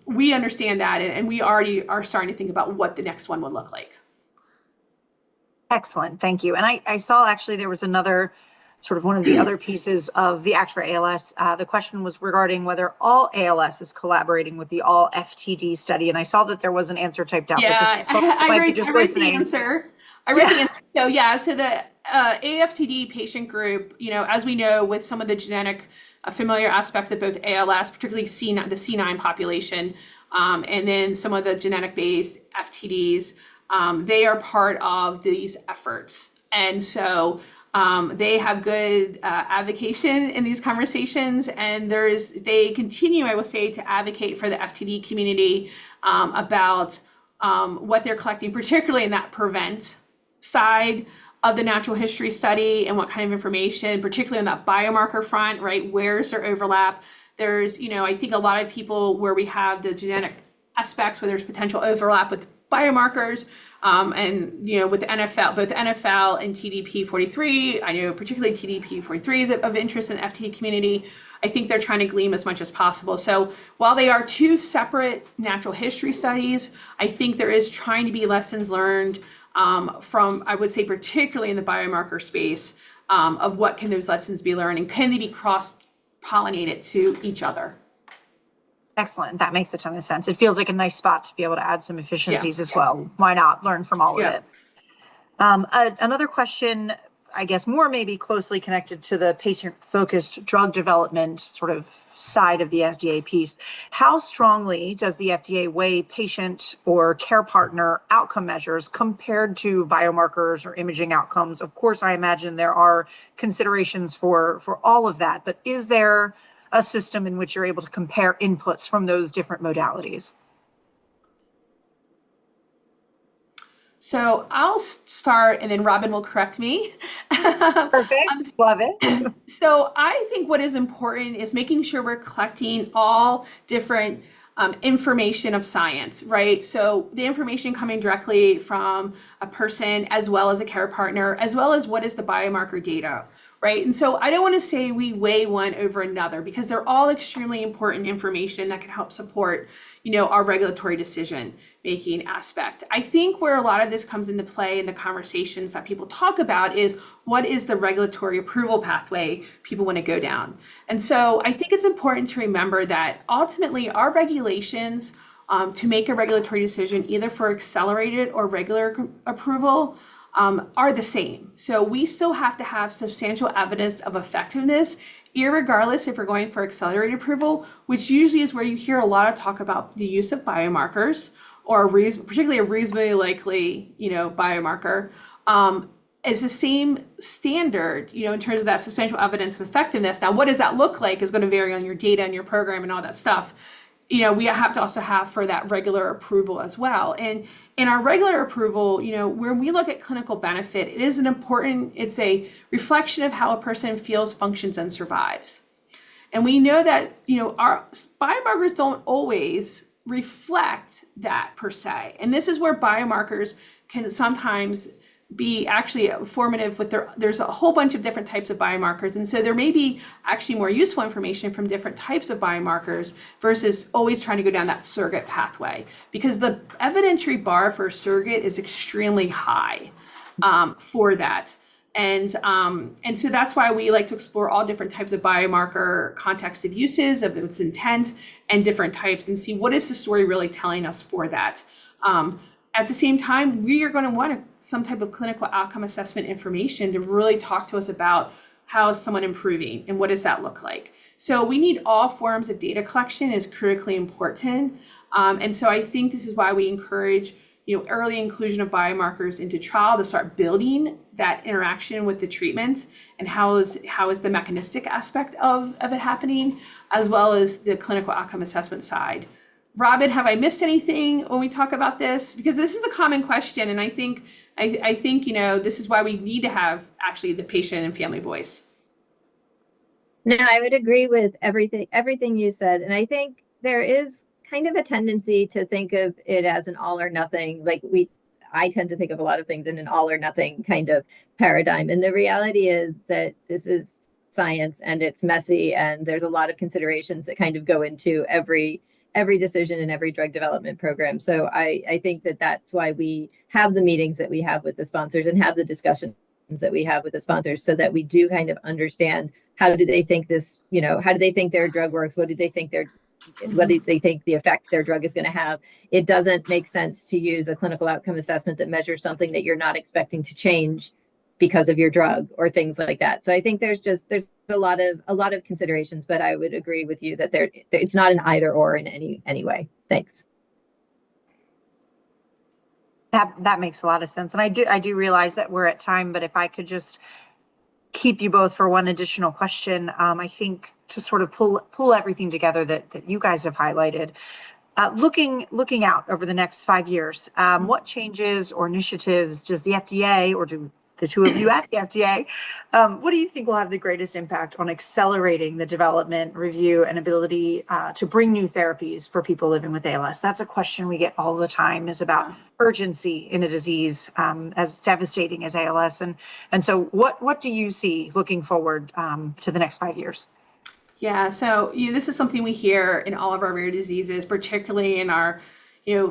we understand that, and we already are starting to think about what the next one would look like. Excellent, thank you. And I saw actually there was another sort of one of the other pieces of the Act for ALS. The question was regarding whether all ALS is collaborating with the all FTD study. And I saw that there was an answer typed out. Yeah, I wrote the answer. So the AFTD patient group, as we know, with some of the genetic familiar aspects of both ALS, particularly the C9 population, and then some of the genetic-based FTDs, they are part of these efforts. And so they have good advocation in these conversations, and they continue, I will say, to advocate for the FTD community about what they're collecting, particularly in that prevent side of the natural history study and what kind of information, particularly on that biomarker front, right? Where's there overlap? There's, I think a lot of people where we have the genetic aspects where there's potential overlap with biomarkers, and with the NFL, both NFL and TDP-43, I know particularly TDP-43 is of interest in the FTD community. I think they're trying to glean as much as possible. So while they are 2 separate natural history studies, I think there is trying to be lessons learned from, I would say, particularly in the biomarker space, of what can those lessons be learned and can they be cross-pollinated to each other. Excellent. That makes a ton of sense. It feels like a nice spot to be able to add some efficiencies as well. Why not learn from all of it? Another question, I guess more maybe closely connected to the patient-focused drug development sort of side of the FDA piece. How strongly does the FDA weigh patient or care partner outcome measures compared to biomarkers or imaging outcomes? Of course, I imagine there are considerations for all of that, but is there a system in which you're able to compare inputs from those different modalities? So I'll start and then Robin will correct me. Perfect, love it. So I think what is important is making sure we're collecting all different information of science, right? So the information coming directly from a person as well as a care partner, as well as what is the biomarker data, right? And so I don't want to say we weigh one over another because they're all extremely important information that can help support, our regulatory decision making aspect. I think where a lot of this comes into play in the conversations that people talk about is what is the regulatory approval pathway people want to go down. And so I think it's important to remember that ultimately our regulations to make a regulatory decision either for accelerated or regular approval are the same. So we still have to have substantial evidence of effectiveness, irregardless if we're going for accelerated approval, which usually is where you hear a lot of talk about the use of biomarkers, or particularly a reasonably likely, biomarker, is the same standard, in terms of that substantial evidence of effectiveness. Now, what does that look like is going to vary on your data and your program and all that stuff. We have to also have for that regular approval as well. And in our regular approval, when we look at clinical benefit, it's a reflection of how a person feels, functions, and survives. And we know that, our biomarkers don't always reflect that per se. And this is where biomarkers can sometimes be actually formative there's a whole bunch of different types of biomarkers. And so there may be actually more useful information from different types of biomarkers versus always trying to go down that surrogate pathway, because the evidentiary bar for a surrogate is extremely high for that. And so that's why we like to explore all different types of biomarker context of uses, of its intent, and different types, and see what is the story really telling us for that. At the same time, we are going to want some type of clinical outcome assessment information to really talk to us about how is someone improving and what does that look like. So we need all forms of data collection is critically important. And so I think this is why we encourage early inclusion of biomarkers into trial to start building that interaction with the treatment, and how is the mechanistic aspect of it happening, as well as the clinical outcome assessment side. Robin, have I missed anything when we talk about this? Because this is a common question, and I think this is why we need to have actually the patient and family voice. No, I would agree with everything you said, and I think there is kind of a tendency to think of it as an all or nothing. I tend to think of a lot of things in an all or nothing kind of paradigm, and the reality is that this is science and it's messy, and there's a lot of considerations that kind of go into every decision in every drug development program. So I think that that's why we have the meetings that we have with the sponsors and have the discussions that we have with the sponsors, so that we do kind of understand how do they think how do they think their drug works? What do they think whether they think the effect their drug is going to have. It doesn't make sense to use a clinical outcome assessment that measures something that you're not expecting to change because of your drug or things like that. So I think there's a lot of considerations, but I would agree with you that it's not an either or in any way. Thanks. That makes a lot of sense. And I do realize that we're at time, but if I could just keep you both for one additional question, I think to sort of pull everything together that you guys have highlighted. Looking out over the next 5 years, what changes or initiatives does the FDA, or do the two of you at the FDA, what do you think will have the greatest impact on accelerating the development, review, and ability to bring new therapies for people living with ALS? That's a question we get all the time, is about urgency in a disease as devastating as ALS. And so what do you see looking forward to the next 5 years? Yeah, so this is something we hear in all of our rare diseases, particularly in our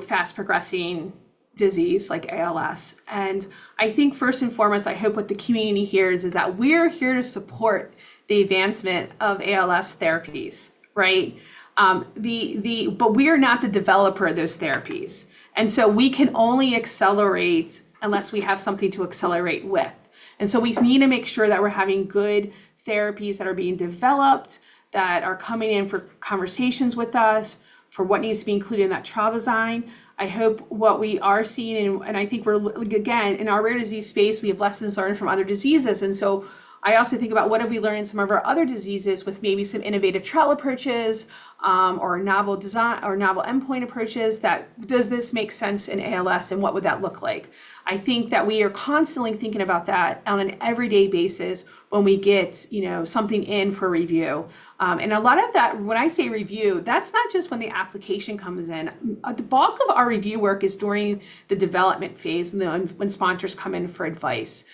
fast progressing disease like ALS. And I think first and foremost, I hope what the community hears is that we're here to support the advancement of ALS therapies, right? But we are not the developer of those therapies. And so we can only accelerate unless we have something to accelerate with. And so we need to make sure that we're having good therapies that are being developed, that are coming in for conversations with us, for what needs to be included in that trial design. I hope what we are seeing, and I think we're, again, in our rare disease space, we have lessons learned from other diseases. And so I also think about what have we learned in some of our other diseases with maybe some innovative trial approaches or novel design or novel endpoint approaches. That does this make sense in ALS, and what would that look like? I think that we are constantly thinking about that on an everyday basis when we get something in for review. And a lot of that, when I say review, that's not just when the application comes in. The bulk of our review work is during the development phase, when sponsors come in for advice.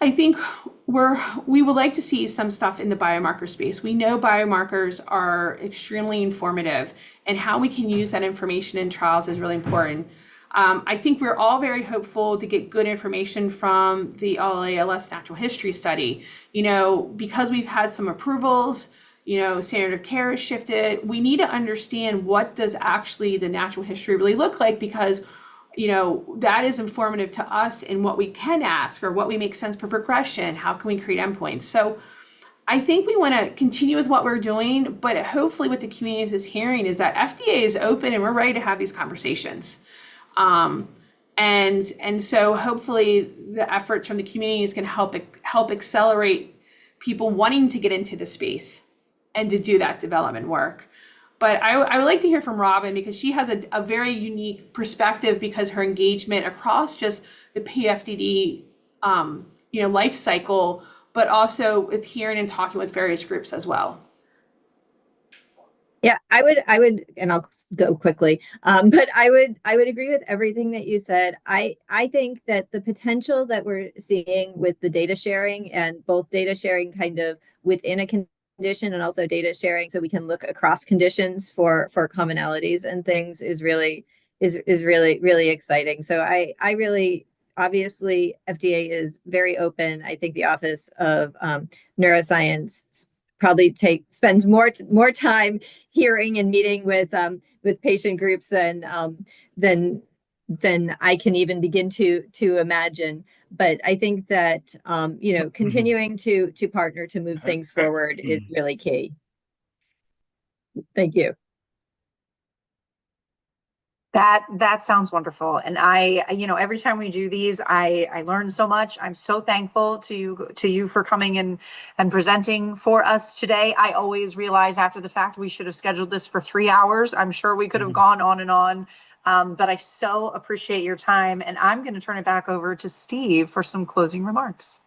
I think we would like to see some stuff in the biomarker space. We know biomarkers are extremely informative, and how we can use that information in trials is really important. I think we're all very hopeful to get good information from the ALS natural history study. Because we've had some approvals, standard of care has shifted. We need to understand what does actually the natural history really look like, because that is informative to us in what we can ask or what we make sense for progression. How can we create endpoints? So I think we want to continue with what we're doing, but hopefully what the community is hearing is that FDA is open and we're ready to have these conversations. And so hopefully the efforts from the communities can help accelerate people wanting to get into the space and to do that development work. But I would like to hear from Robin, because she has a very unique perspective, because her engagement across just the PFDD life cycle, but also with hearing and talking with various groups as well. Yeah, I would, and I'll go quickly. But I would agree with everything that you said. I think that the potential that we're seeing with the data sharing, and both data sharing kind of within a condition and also data sharing so we can look across conditions for commonalities and things, is really exciting. So I really obviously FDA is very open. I think the Office of Neuroscience probably spends more time hearing and meeting with patient groups than I can even begin to imagine. But I think that continuing to partner to move things forward is really key. Thank you. That sounds wonderful. And I, every time we do these, I learn so much. I'm so thankful to you for coming in and presenting for us today. I always realize after the fact we should have scheduled this for 3 hours. I'm sure we could have gone on and on. But I so appreciate your time, and I'm going to turn it back over to Steve for some closing remarks.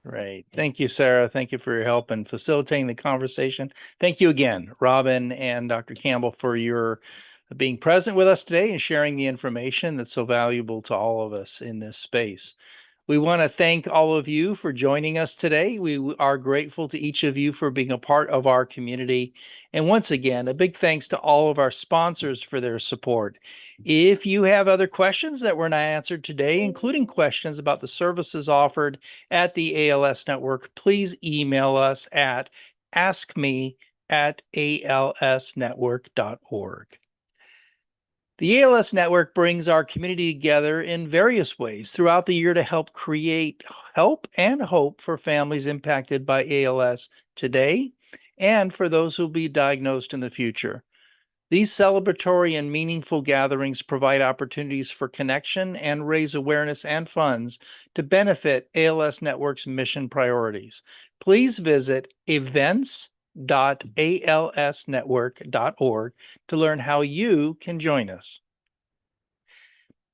Great. Thank you, Sarah. Thank you for your help in facilitating the conversation. Thank you again, Robin and Dr. Campbell, for your being present with us today and sharing the information that's so valuable to all of us in this space. We want to thank all of you for joining us today. We are grateful to each of you for being a part of our community. And once again, a big thanks to all of our sponsors for their support. If you have other questions that were not answered today, including questions about the services offered at the ALS Network, please email us at askme@alsnetwork.org. The ALS Network brings our community together in various ways throughout the year to help create help and hope for families impacted by ALS today and for those who will be diagnosed in the future. These celebratory and meaningful gatherings provide opportunities for connection and raise awareness and funds to benefit ALS Network's mission priorities. Please visit events.alsnetwork.org to learn how you can join us.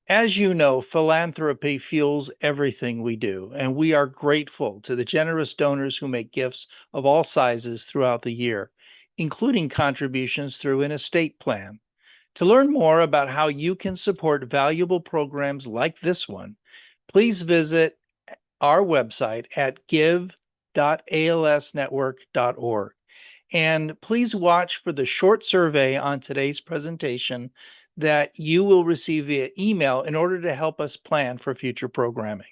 As you know, philanthropy fuels everything we do, and we are grateful to the generous donors who make gifts of all sizes throughout the year, including contributions through an estate plan. To learn more about how you can support valuable programs like this one, please visit our website at give.alsnetwork.org. And please watch for the short survey on today's presentation that you will receive via email in order to help us plan for future programming.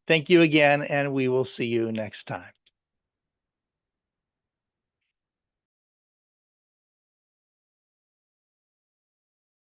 Thank you again, and we will see you next time.